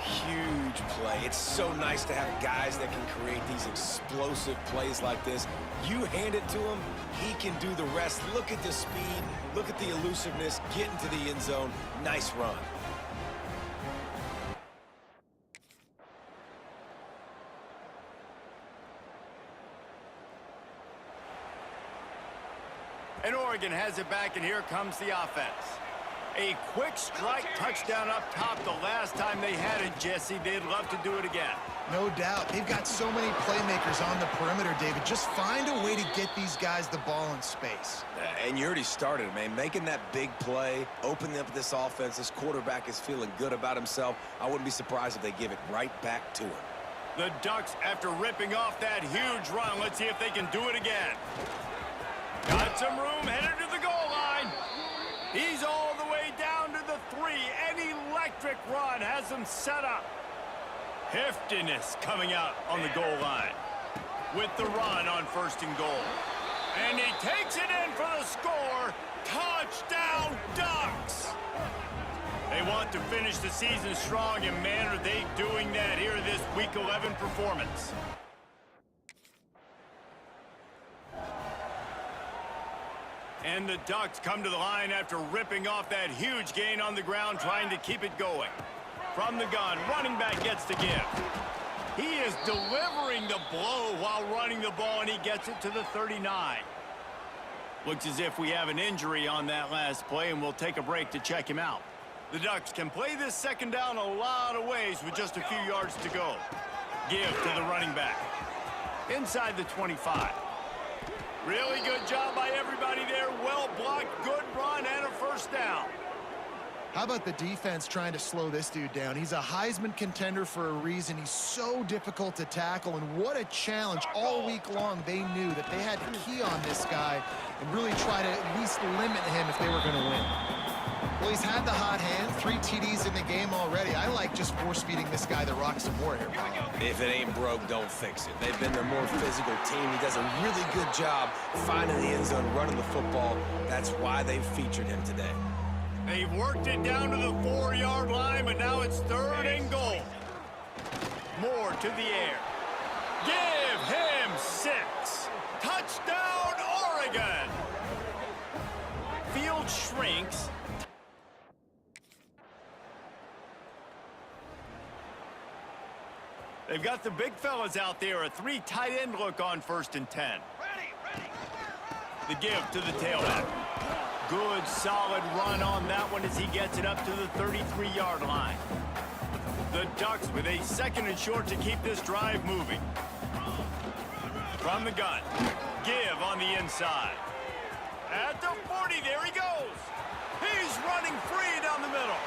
Huge play. It's so nice to have guys that can create these explosive plays like this. You hand it to him, he can do the rest. Look at the speed, look at the elusiveness, get into the end zone. Nice run. And Oregon has it back, and here comes the offense. A quick strike touchdown up top the last time they had it, Jesse. They'd love to do it again. No doubt. They've got so many playmakers on the perimeter, David. Just find a way to get these guys the ball in space. And you already started, man. Making that big play, opening up this offense. This quarterback is feeling good about himself. I wouldn't be surprised if they give it right back to him. The Ducks, after ripping off that huge run, let's see if they can do it again. Got some room, headed to the goal line. He's all the way down to the 3. An electric run has him set up. Heftiness coming out on the goal line with the run on 1st and goal. And he takes it in for the score. Touchdown, Ducks! They want to finish the season strong, and man, are they doing that here in this Week 11 performance. And the Ducks come to the line after ripping off that huge gain on the ground, trying to keep it going. From the gun, running back gets to give. He is delivering the blow while running the ball, and he gets it to the 39. Looks as if we have an injury on that last play, and we'll take a break to check him out. The Ducks can play this second down a lot of ways with just a few yards to go. Give to the running back. Inside the 25. Really good job by everybody there. Well blocked, good run, and a 1st down. How about the defense trying to slow this dude down? He's a Heisman contender for a reason. He's so difficult to tackle, and what a challenge. All week long, they knew that they had to key on this guy and really try to at least limit him if they were going to win. Well, he's had the hot hand, 3 TDs in the game already. I like just force-feeding this guy the rock some more here. If it ain't broke, don't fix it. They've been the more physical team. He does a really good job finding the end zone, running the football. That's why they've featured him today. They've worked it down to the 4-yard line, but now it's 3rd and goal. Moore to the air. Give him 6. Touchdown, Oregon. Field shrinks. They've got the big fellas out there. A 3 tight end look on 1st and 10. The give to the tailback. Good, solid run on that one as he gets it up to the 33-yard line. The Ducks with a 2nd and short to keep this drive moving. From the gun. Give on the inside. At the 40, there he goes. He's running free down the middle.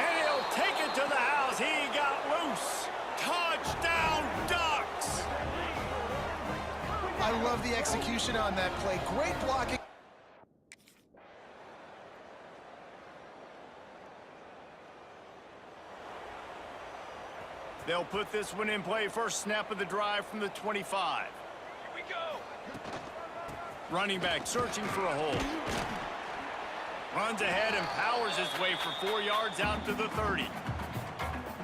And he'll take it to the house. He got loose. Touchdown, Ducks! I love the execution on that play. Great blocking. They'll put this one in play. 1st snap of the drive from the 25. Here we go. Running back searching for a hole. Runs ahead and powers his way for 4 yards out to the 30.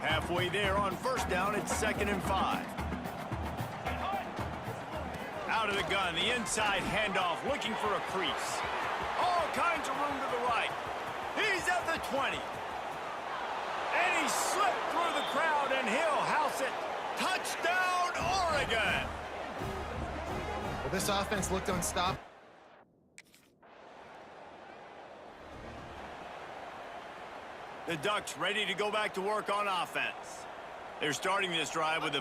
Halfway there on 1st down, it's 2nd and 5. Out of the gun, the inside handoff, looking for a crease. All kinds of room to the right. He's at the 20. And he slipped through the crowd, and he'll house it. Touchdown, Oregon! Well, this offense looked unstoppable. The Ducks ready to go back to work on offense. They're starting this drive with a...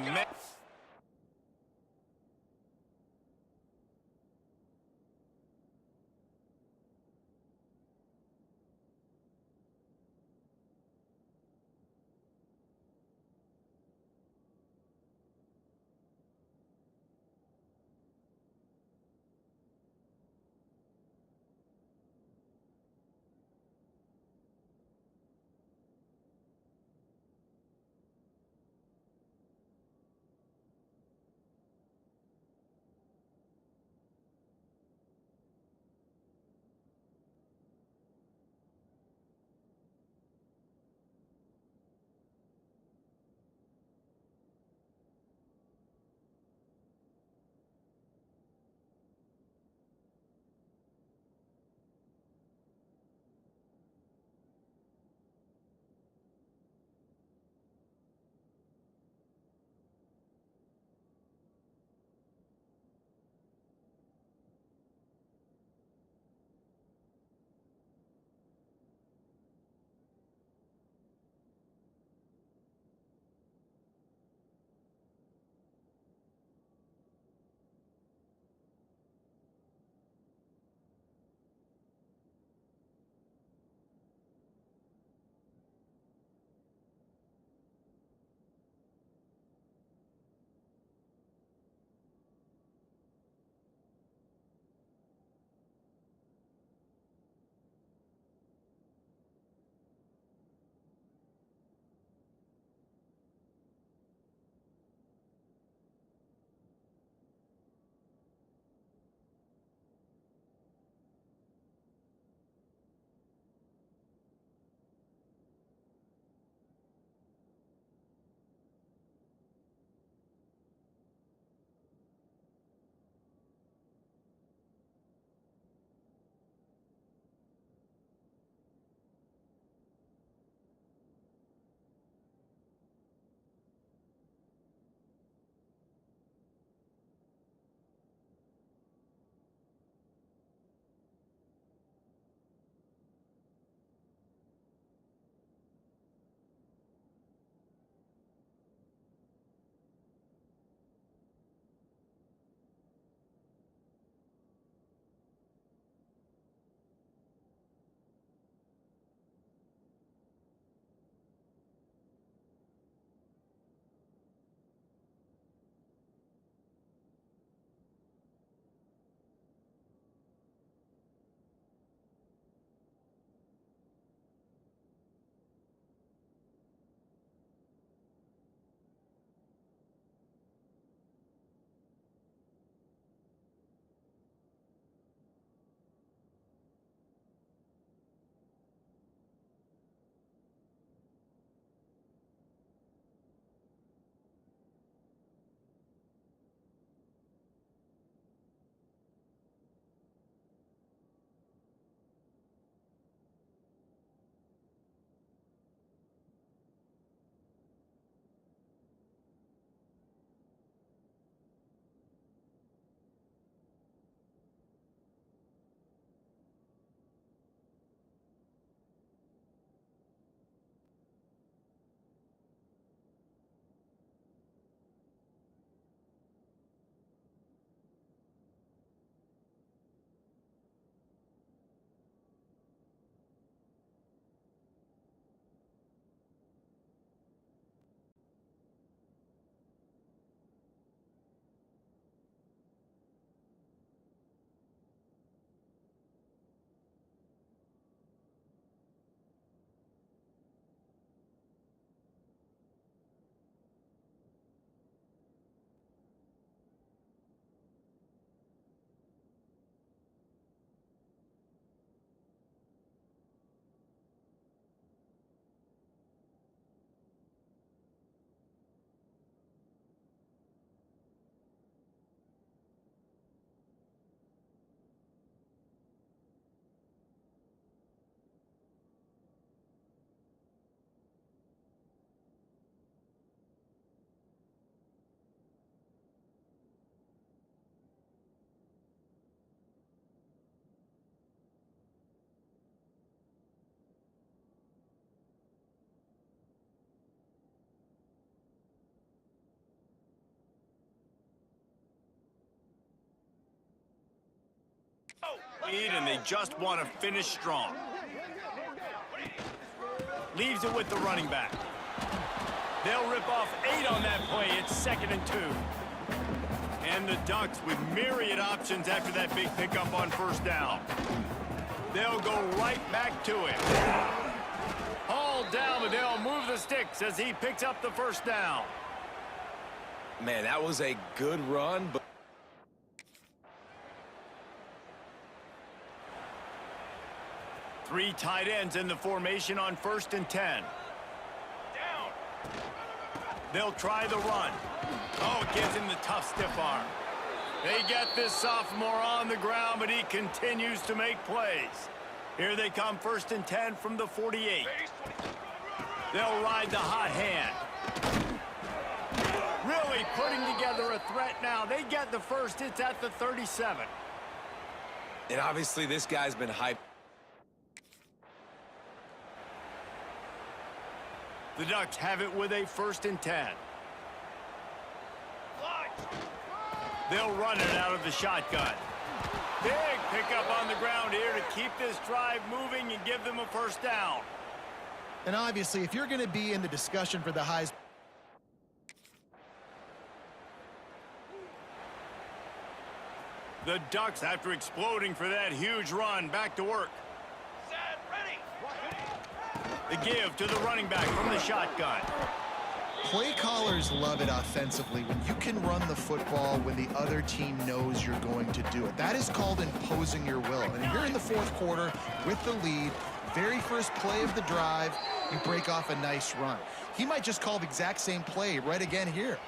Lead, and they just want to finish strong. Leaves it with the running back. They'll rip off 8 on that play. It's 2nd and 2. And the Ducks with myriad options after that big pickup on 1st down. They'll go right back to it. Hauled down, but they'll move the sticks as he picks up the 1st down. Man, that was a good run, but 3 tight ends in the formation on 1st and 10. Down. They'll try the run. Oh, it gives him the tough stiff arm. They get this sophomore on the ground, but he continues to make plays. Here they come, 1st and 10 from the 48. They'll ride the hot hand. Really putting together a threat now. They get the first. It's at the 37. and obviously this guy's been hyped. The Ducks have it with a 1st and 10. They'll run it out of the shotgun. Big pickup on the ground here to keep this drive moving and give them a 1st down. And obviously, if you're going to be in the discussion for the Heisman, the Ducks, after exploding for that huge run, back to work. Set, ready. The give to the running back from the shotgun. play callers love it offensively when you can run the football when the other team knows you're going to do it. That is called imposing your will. And you're in the 4th quarter with the lead. Very first play of the drive, you break off a nice run. He might just call the exact same play right again here.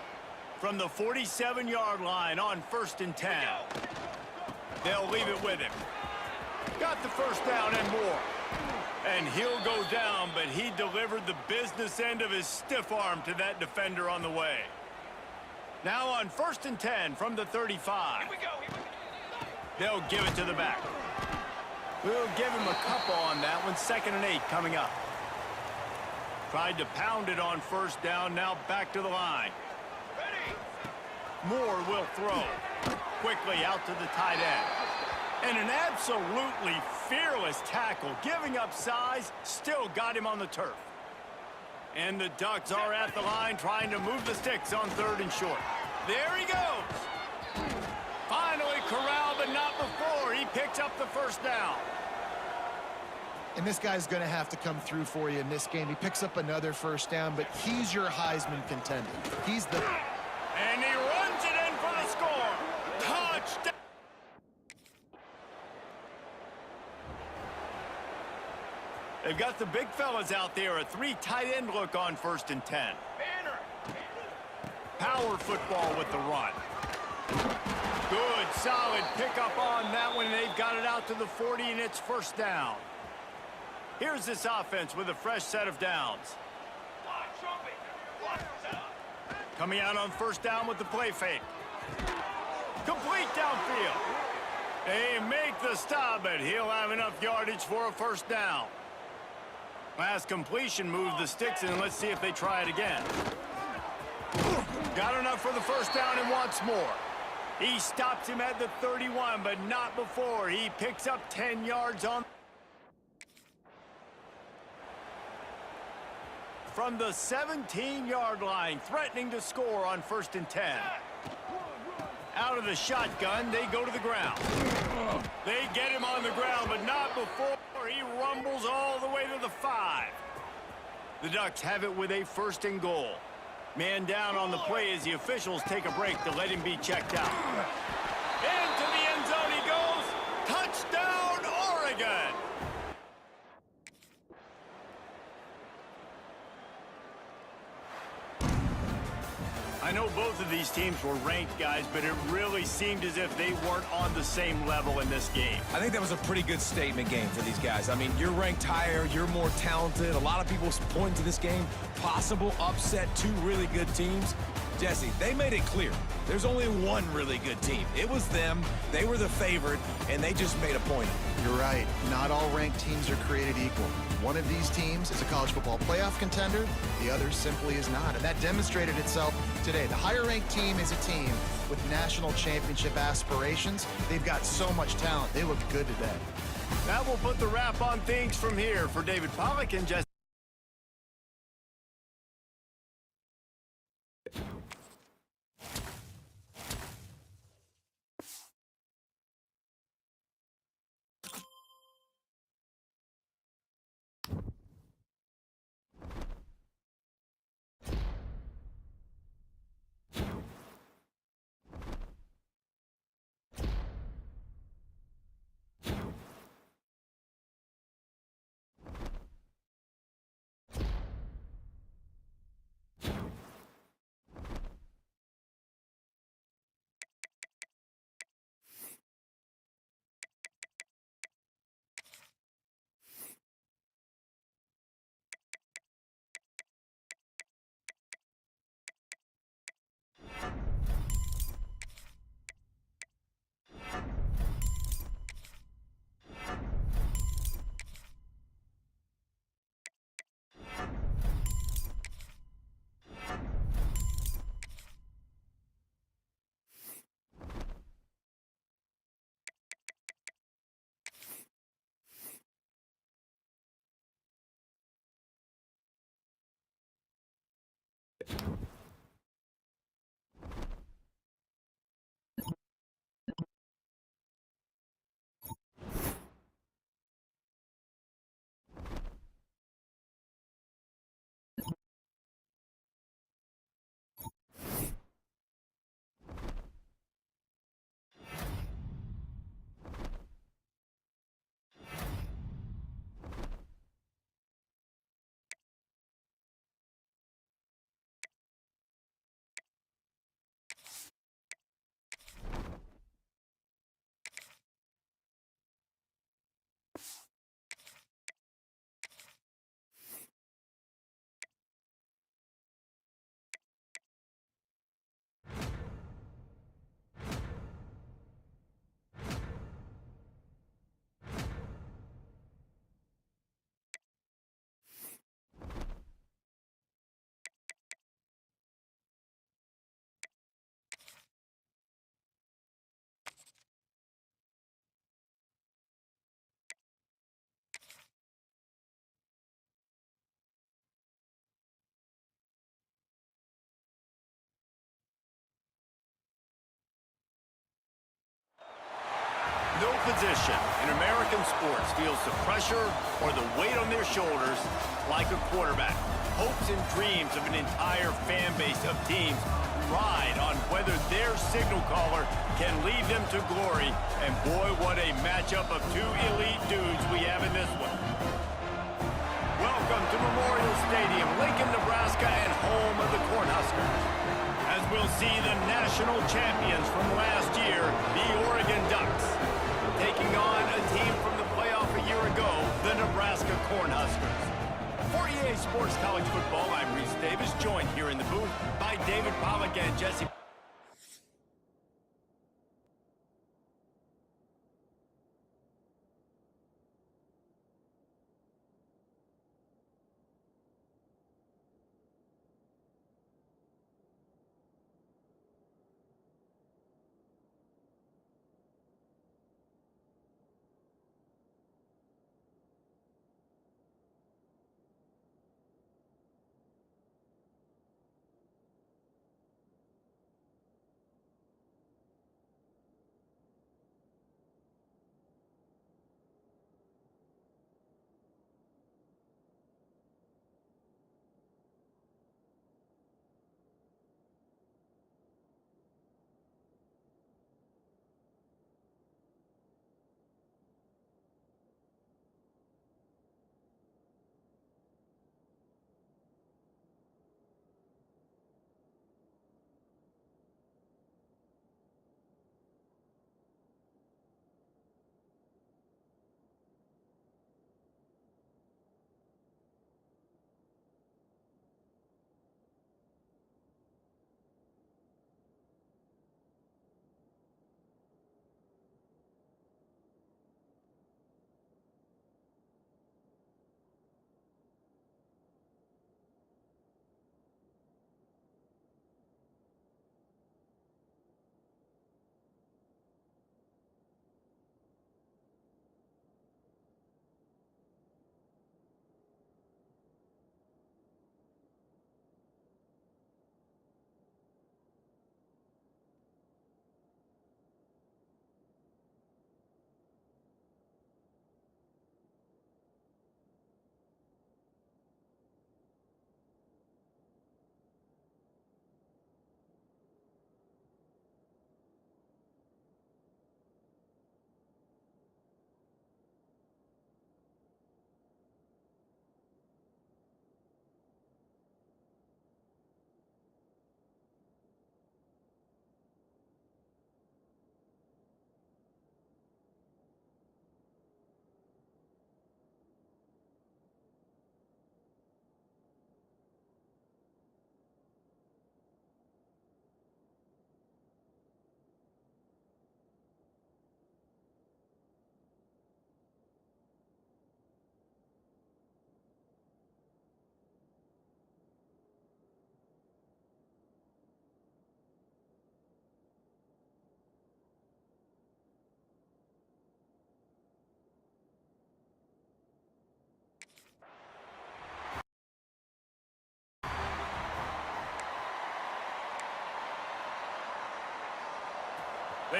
From the 47-yard line on 1st and 10. They'll leave it with him. Got the 1st down and more. And he'll go down, but he delivered the business end of his stiff arm to that defender on the way. Now on 1st and 10 from the 35. Here we go. They'll give it to the back. We'll give him a couple on that one. 2nd and 8 coming up. Tried to pound it on 1st down. Now back to the line. Ready. Moore will throw. Quickly out to the tight end. And an absolutely fearless tackle. Giving up size, still got him on the turf. And the Ducks are at the line trying to move the sticks on 3rd and short. There he goes. Finally corralled, but not before. He picks up the 1st down. And this guy's going to have to come through for you in this game. He picks up another 1st down, but he's your Heisman contender. He's the... And he runs it in for the score. Touchdown. They've got the big fellas out there. A 3 tight end look on 1st and 10. Banner. Power football with the run. Good, solid pickup on that one. They've got it out to the 40, and it's 1st down. Here's this offense with a fresh set of downs. Coming out on 1st down with the play fake. Complete downfield. They make the stop, but he'll have enough yardage for a 1st down. Last completion moved the sticks, and let's see if they try it again. Got enough for the 1st down and wants more. He stops him at the 31, but not before. He picks up 10 yards on... From the 17-yard line, threatening to score on 1st and 10. Out of the shotgun, they go to the ground. They get him on the ground, but not before he rumbles all the way to the 5. The Ducks have it with a 1st and goal. Man down on the play as the officials take a break to let him be checked out. Into the end zone he goes. Touchdown, Oregon! I know both of these teams were ranked, guys, but it really seemed as if they weren't on the same level in this game. I think that was a pretty good statement game for these guys. I mean, you're ranked higher, you're more talented. A lot of people point to this game, possible upset, 2 really good teams. Jesse, they made it clear. There's only one really good team. It was them. They were the favorite, and they just made a point of it. You're right. Not all ranked teams are created equal. One of these teams is a college football playoff contender. The other simply is not. And that demonstrated itself today. The higher-ranked team is a team with national championship aspirations. They've got so much talent. They look good today. That will put the wrap on things from here for David Pollack and Jesse. No position in American sports feels the pressure or the weight on their shoulders like a quarterback. Hopes and dreams of an entire fan base of teams ride on whether their signal caller can lead them to glory. And boy, what a matchup of two elite dudes we have in this one. Welcome to Memorial Stadium, Lincoln, Nebraska, and home of the Cornhuskers. As we'll see the national champions from last year, the Oregon Ducks, taking on a team from the playoff a year ago, the Nebraska Cornhuskers. For EA Sports College Football, I'm Reese Davis, joined here in the booth by David Pollack and Jesse.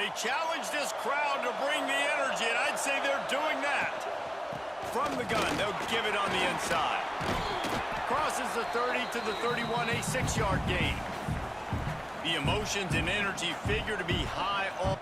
They challenge this crowd to bring the energy, and I'd say they're doing that. From the gun, they'll give it on the inside. Crosses the 30 to the 31, a 6-yard gain. The emotions and energy figure to be high on.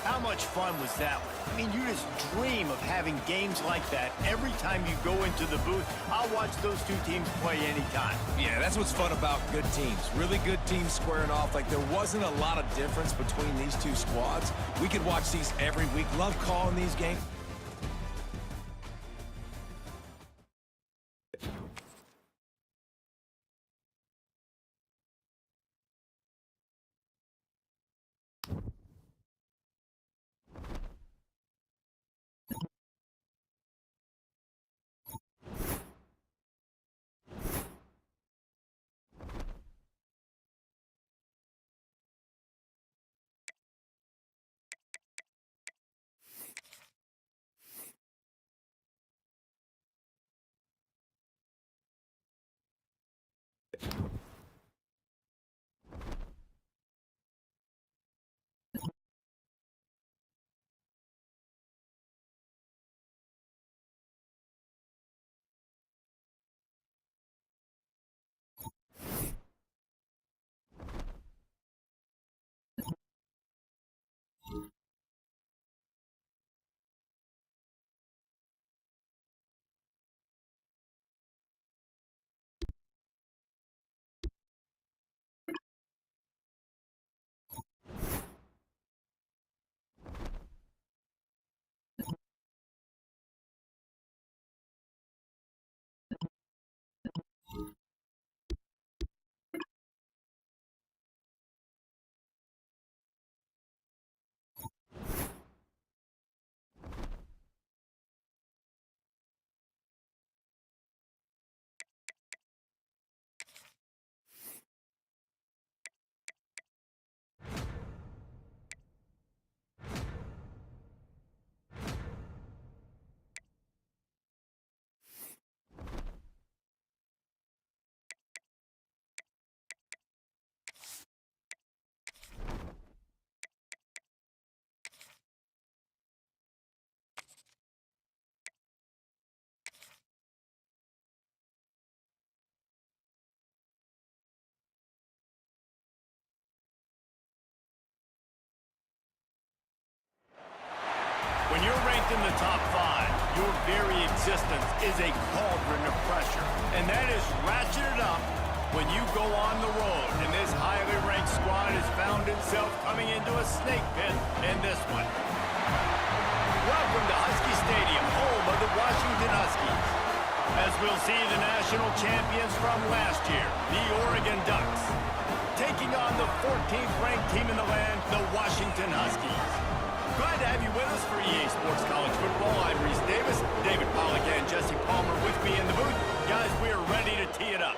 How much fun was that one? I mean, you just dream of having games like that every time you go into the booth. I'll watch those two teams play anytime. Yeah, that's what's fun about good teams. Really good teams squaring off. Like, there wasn't a lot of difference between these two squads. We could watch these every week. Love calling these games. When you're ranked in the top 5, your very existence is a cauldron of pressure. And that is ratcheted up when you go on the road. And this highly ranked squad has found itself coming into a snake pit in this one. Welcome to Husky Stadium, home of the Washington Huskies. As we'll see the national champions from last year, the Oregon Ducks, taking on the 14th ranked team in the land, the Washington Huskies. Glad to have you with us for EA Sports College Football. I'm Reese Davis, David Pollack and Jesse Palmer with me in the booth. Guys, we are ready to tee it up.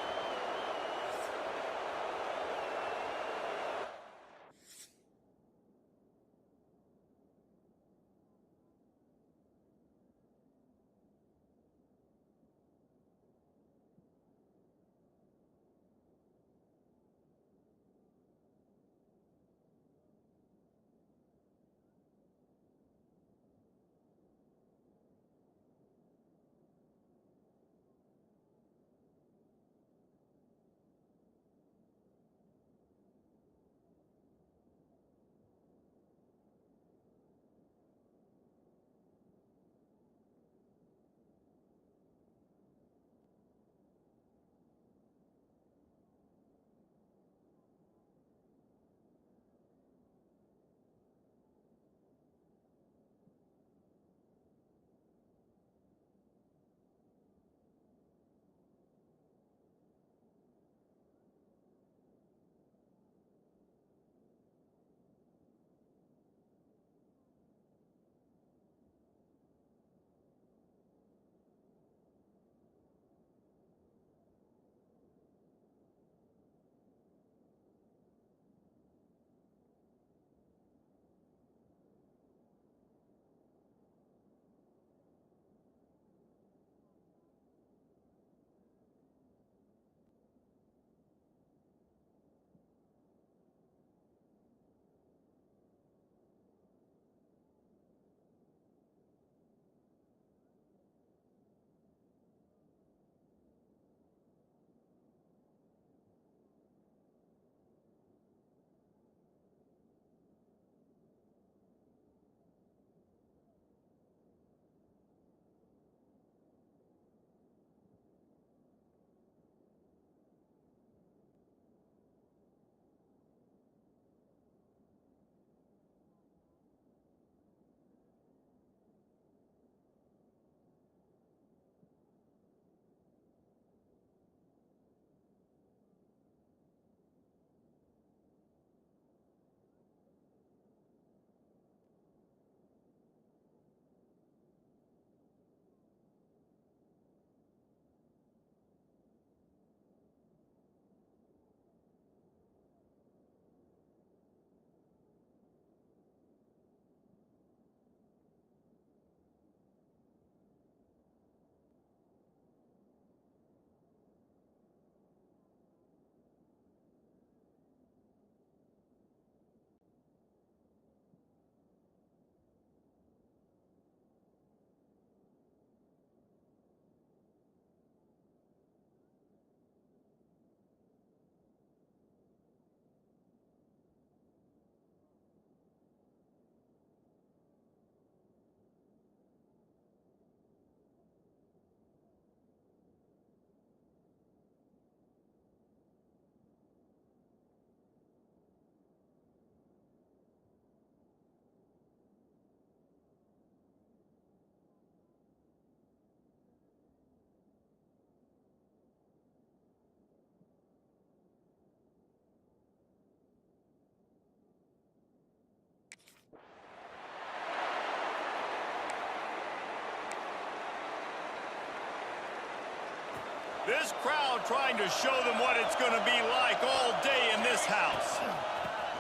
This crowd trying to show them what it's going to be like all day in this house.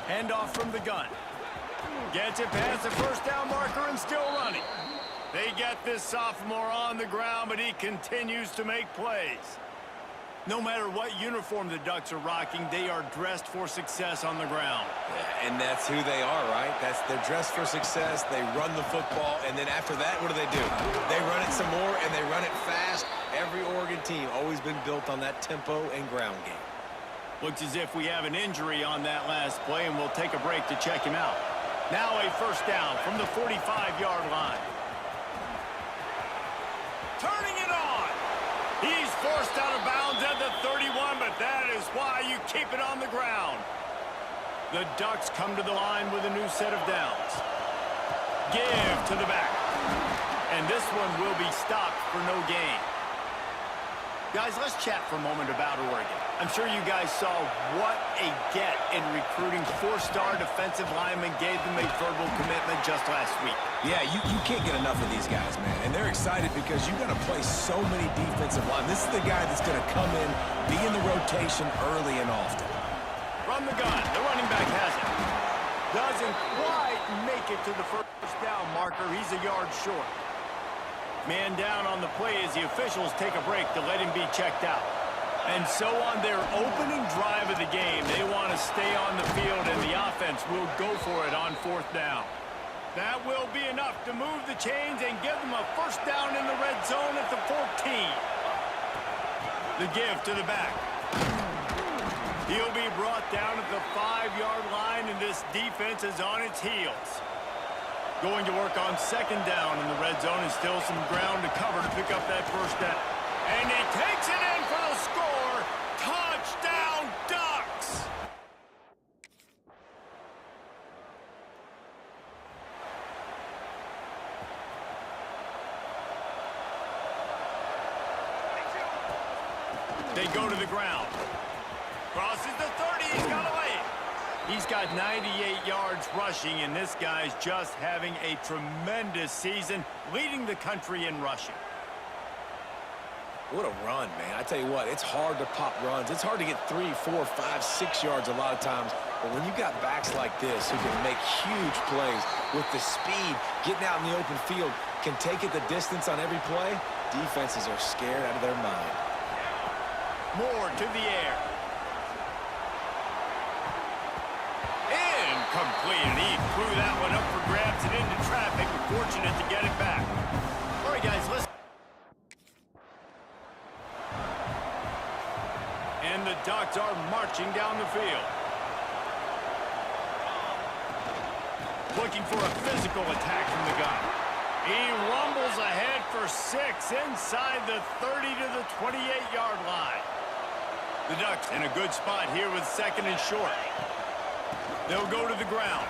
Handoff from the gun. Gets it past the first down marker and still running. They get this sophomore on the ground, but he continues to make plays. No matter what uniform the Ducks are rocking, they are dressed for success on the ground. Yeah, and that's who they are, right? They're dressed for success. They run the football, and then after that, what do? They run it some more, and they run it fast. Every Oregon team always been built on that tempo and ground game. Looks as if we have an injury on that last play, and we'll take a break to check him out. Now a first down from the 45-yard line. Turning it on. He's forced out of bounds at the 31, but that is why you keep it on the ground. The Ducks come to the line with a new set of downs. Give to the back. And this one will be stopped for no gain. Guys, let's chat for a moment about Oregon. I'm sure you guys saw what a get in recruiting. Four-star defensive linemen gave them a verbal commitment just last week. Yeah, you can't get enough of these guys, man. And they're excited because you got to play so many defensive line. This is the guy that's going to come in, be in the rotation early and often. From the gun, the running back has it. Doesn't quite make it to the first down marker. He's a yard short. Man down on the play as the officials take a break to let him be checked out. And so on their opening drive of the game, they want to stay on the field, and the offense will go for it on fourth down. That will be enough to move the chains and give them a first down in the red zone at the 14. The give to the back. He'll be brought down at the 5-yard line, and this defense is on its heels. Going to work on second down in the red zone, and still some ground to cover to pick up that first down. And he takes it in for the score. Touchdown, Ducks! They go to the ground. Crosses the 30. He's got away. He's got 98 yards rushing, and this guy's just having a tremendous season, leading the country in rushing. What a run, man. I tell you what, it's hard to pop runs. It's hard to get 3, 4, 5, 6 yards a lot of times. But when you got backs like this who can make huge plays with the speed, getting out in the open field, can take it the distance on every play, defenses are scared out of their mind. Moore to the air. Incomplete. He threw that one up for grabs and into traffic. Fortunate to get it back. All right, guys, listen. And the Ducks are marching down the field. Looking for a physical attack from the gun. He rumbles ahead for 6 inside the 30 to the 28-yard line. The Ducks in a good spot here with second and short. They'll go to the ground.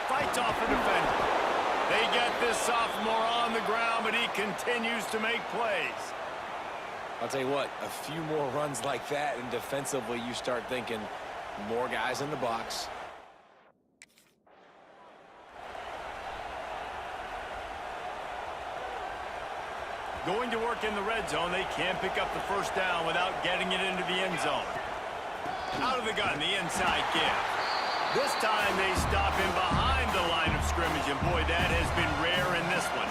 Fights off a defender. They get this sophomore on the ground, but he continues to make plays. I'll tell you what, a few more runs like that, and defensively you start thinking more guys in the box. Going to work in the red zone. They can't pick up the first down without getting it into the end zone. Out of the gun, the inside give. This time they stop him behind the line of scrimmage, and boy, that has been rare in this one.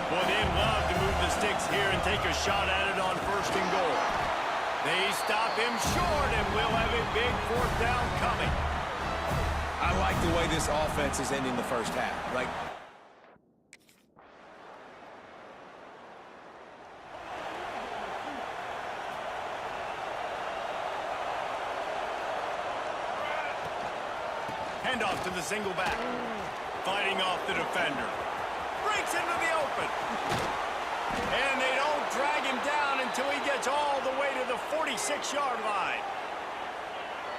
Boy, they'd love to move the sticks here and take a shot at it on first and goal. They stop him short, and we'll have a big fourth down coming. I like the way this offense is ending the first half. Handoff to the single back. Fighting off the defender. Breaks into the open. And they don't drag him down until he gets all the way to the 46-yard line.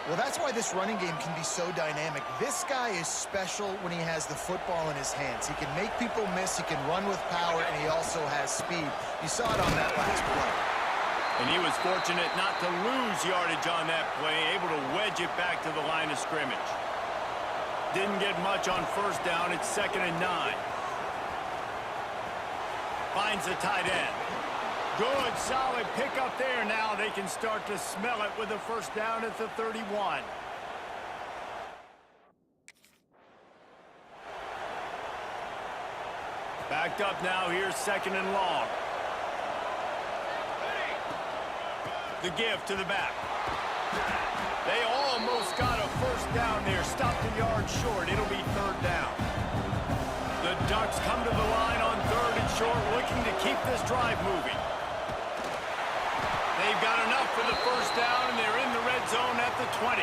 Well, that's why this running game can be so dynamic. This guy is special when he has the football in his hands. He can make people miss, he can run with power, and he also has speed. You saw it on that last play. And he was fortunate not to lose yardage on that play, able to wedge it back to the line of scrimmage. Didn't get much on first down. It's 2nd and 9. Finds the tight end. Good, solid pickup there. Now they can start to smell it with a first down at the 31. Backed up now. Here's second and long. The give to the back. They almost got a first down there. Stopped a yard short. It'll be third down. The Ducks come to the line on third and short, looking to keep this drive moving. They've got enough for the first down, and they're in the red zone at the 20.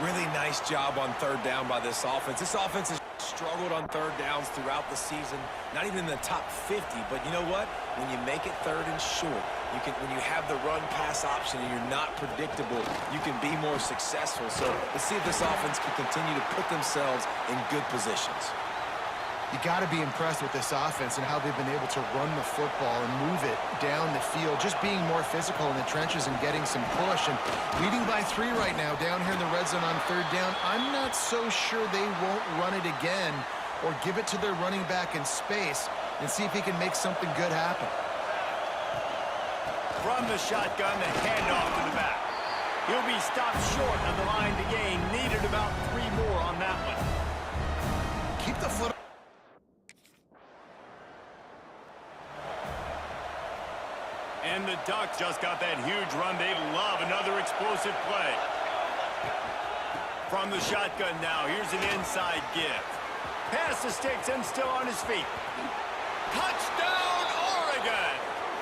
Really nice job on third down by this offense. This offense has struggled on third downs throughout the season. Not even in the top 50, but you know what? When you make it third and short, when you have the run-pass option and you're not predictable, you can be more successful. So let's see if this offense can continue to put themselves in good positions. You got to be impressed with this offense and how they've been able to run the football and move it down the field, just being more physical in the trenches and getting some push. And leading by 3 right now down here in the red zone on third down. I'm not so sure they won't run it again or give it to their running back in space and see if he can make something good happen. From the shotgun, the handoff to the back. He'll be stopped short of the line to gain. Needed about 3 more on that one. Keep the foot. And the Ducks just got that huge run. They love another explosive play. From the shotgun now, here's an inside give. Pass the sticks and still on his feet. Touchdown, Oregon!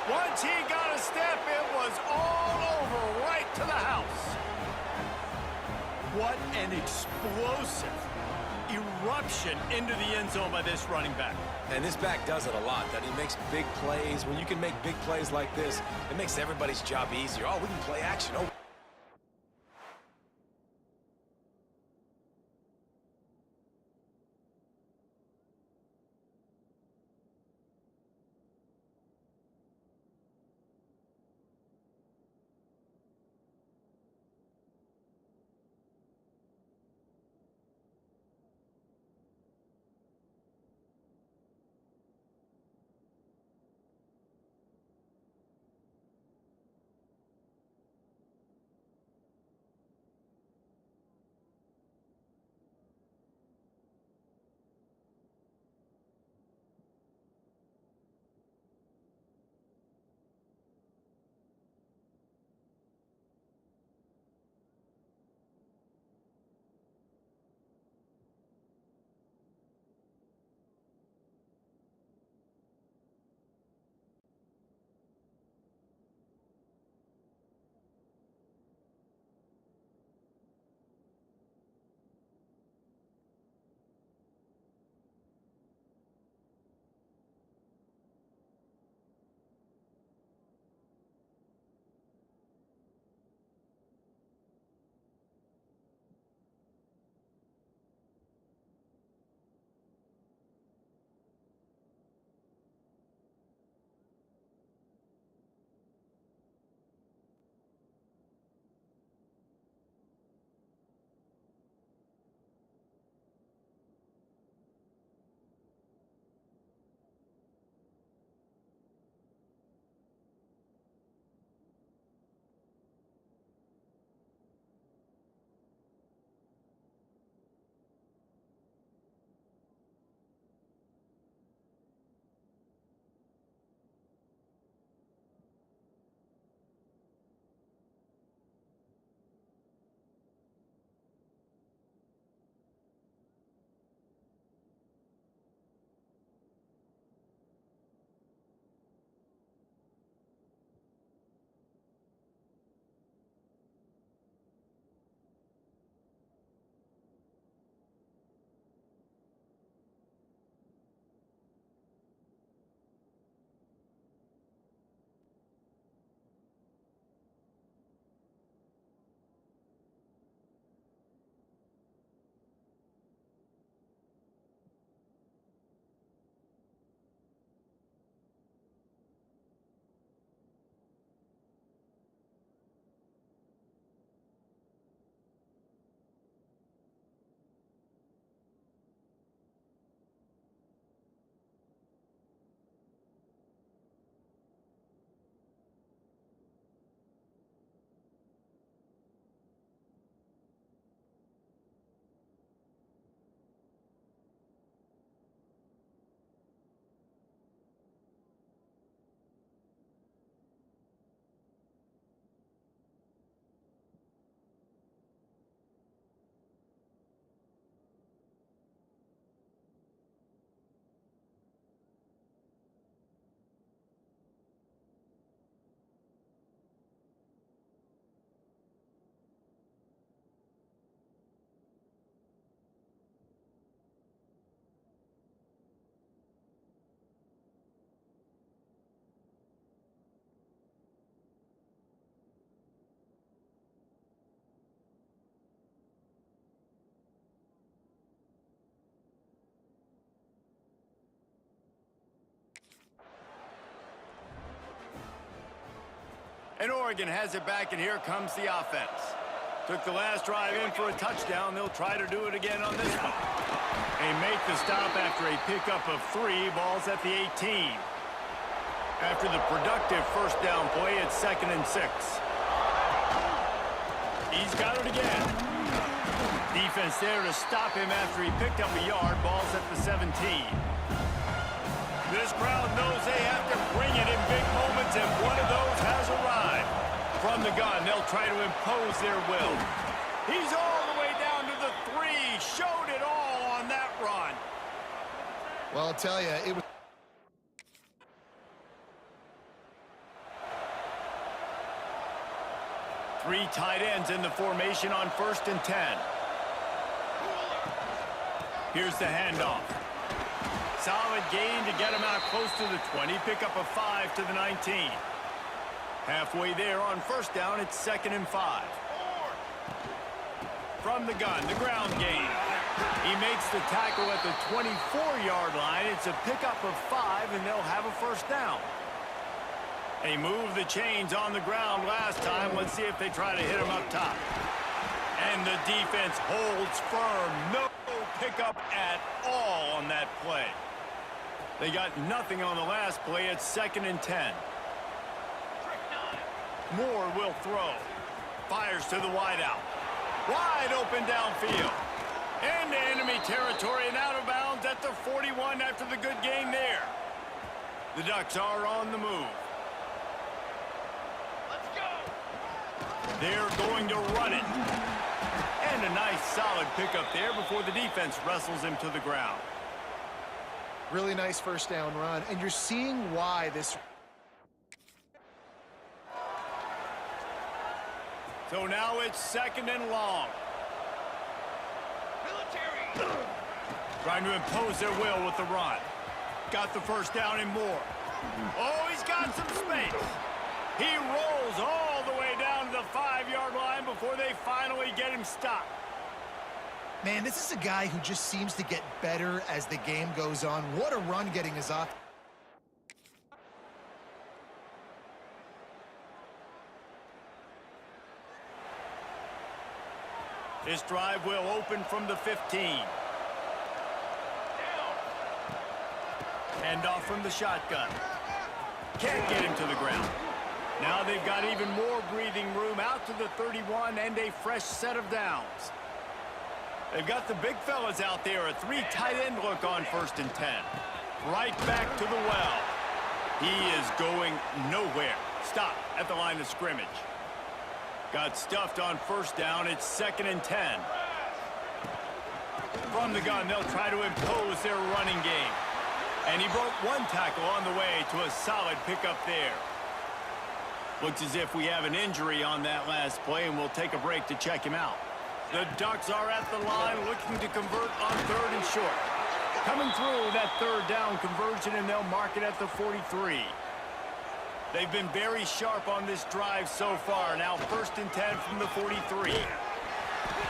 Once he got a step, it was all over right to the house. What an explosive eruption into the end zone by this running back. And this back does it a lot, that he makes big plays. When you can make big plays like this, it makes everybody's job easier. Oh, we can play action. Oh. And Oregon has it back, and here comes the offense. Took the last drive in for a touchdown. They'll try to do it again on this one. They make the stop after a pickup of 3. Ball's at the 18. After the productive first down play, it's 2nd and 6. He's got it again. Defense there to stop him after he picked up a yard. Ball's at the 17. This crowd knows they have to bring it in big moments, and one of those has arrived. From the gun, they'll try to impose their will. He's all the way down to the 3. Showed it all on that run. Well, I'll tell you, it was... Three tight ends in the formation on 1st and 10. Here's the handoff. Solid gain to get him out close to the 20. Pickup of 5 to the 19. Halfway there on 1st down, it's 2nd and 5. From the gun, the ground game. He makes the tackle at the 24-yard line. It's a pickup of 5, and they'll have a 1st down. They moved the chains on the ground last time. Let's see if they try to hit him up top. And the defense holds firm. No pickup at all on that play. They got nothing on the last play. It's 2nd and 10. Moore will throw. Fires to the wideout. Wide open downfield. Into enemy territory and out of bounds at the 41 after the good gain there. The Ducks are on the move. Let's go. They're going to run it. And a nice solid pickup there before the defense wrestles him to the ground. Really nice 1st down run, and you're seeing why this... So now it's 2nd and long. Military. Trying to impose their will with the run. Got the 1st down and more. Oh, he's got some space. He rolls all the way down to the 5-yard line before they finally get him stopped. Man, this is a guy who just seems to get better as the game goes on. What a run getting his off. This drive will open from the 15. Hand off from the shotgun. Can't get him to the ground. Now they've got even more breathing room out to the 31 and a fresh set of downs. They've got the big fellas out there. A 3 tight end look on 1st and 10. Right back to the well. He is going nowhere. Stop at the line of scrimmage. Got stuffed on 1st down. It's 2nd and 10. From the gun, they'll try to impose their running game. And he broke one tackle on the way to a solid pickup there. Looks as if we have an injury on that last play, and we'll take a break to check him out. The Ducks are at the line looking to convert on 3rd and short. Coming through that 3rd down conversion, and they'll mark it at the 43. They've been very sharp on this drive so far. Now 1st and 10 from the 43.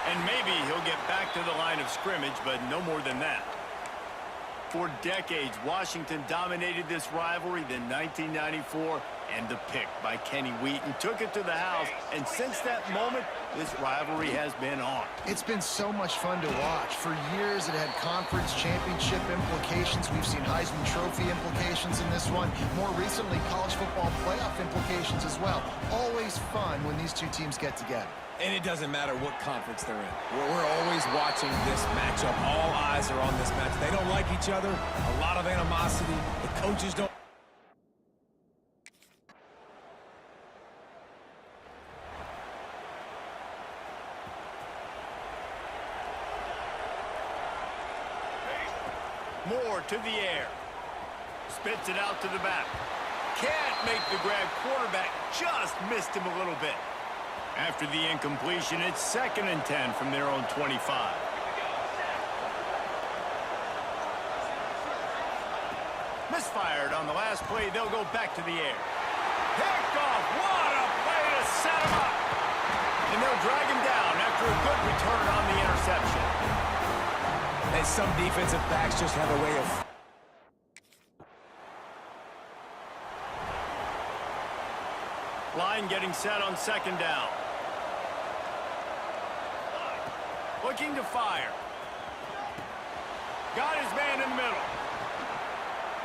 And maybe he'll get back to the line of scrimmage, but no more than that. For decades, Washington dominated this rivalry. Then 1994, and the pick by Kenny Wheaton took it to the house. And since that moment, this rivalry has been on. It's been so much fun to watch. For years, it had conference championship implications. We've seen Heisman Trophy implications in this one. More recently, college football playoff implications as well. Always fun when these two teams get together. And it doesn't matter what conference they're in. We're always watching this matchup. All eyes are on this match. They don't like each other. A lot of animosity. The coaches don't. Moore to the air. Spits it out to the back. Can't make the grab. Quarterback just missed him a little bit. After the incompletion, it's 2nd and 10 from their own 25. Misfired on the last play. They'll go back to the air. Picked off. What a play to set him up. And they'll drag him down after a good return on the interception. And some defensive backs just have a way of... Line getting set on second down. Looking to fire. Got his man in the middle.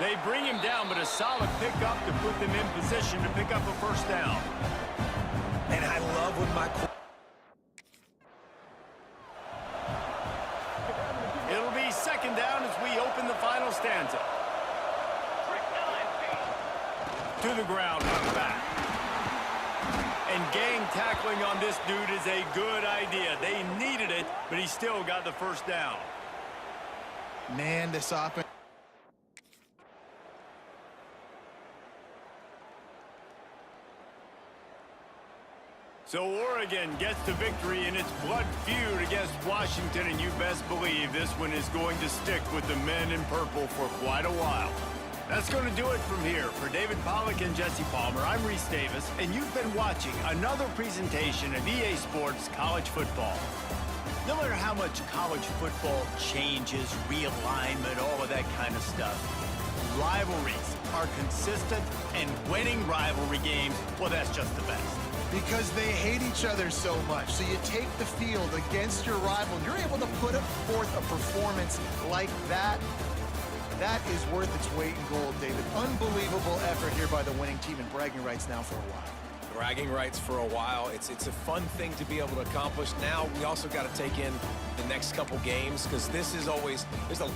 They bring him down, but a solid pickup to put them in position to pick up a first down. And I love when my... It'll be second down as we open the final stanza. To the ground, run back. And gang tackling on this dude is a good idea. They needed it, but he still got the first down. Man, this offense. So Oregon gets the victory in its blood feud against Washington, and you best believe this one is going to stick with the men in purple for quite a while. That's going to do it from here. For David Pollack and Jesse Palmer, I'm Reese Davis, and you've been watching another presentation of EA Sports College Football. No matter how much college football changes, realignment, all of that kind of stuff, rivalries are consistent, and winning rivalry games, well, that's just the best. Because they hate each other so much. So you take the field against your rival, and you're able to put forth a performance like that. That is worth its weight in gold, David. Unbelievable effort here by the winning team, and bragging rights now for a while. Bragging rights for a while. It's a fun thing to be able to accomplish. Now we also got to take in the next couple games, because this is always, there's a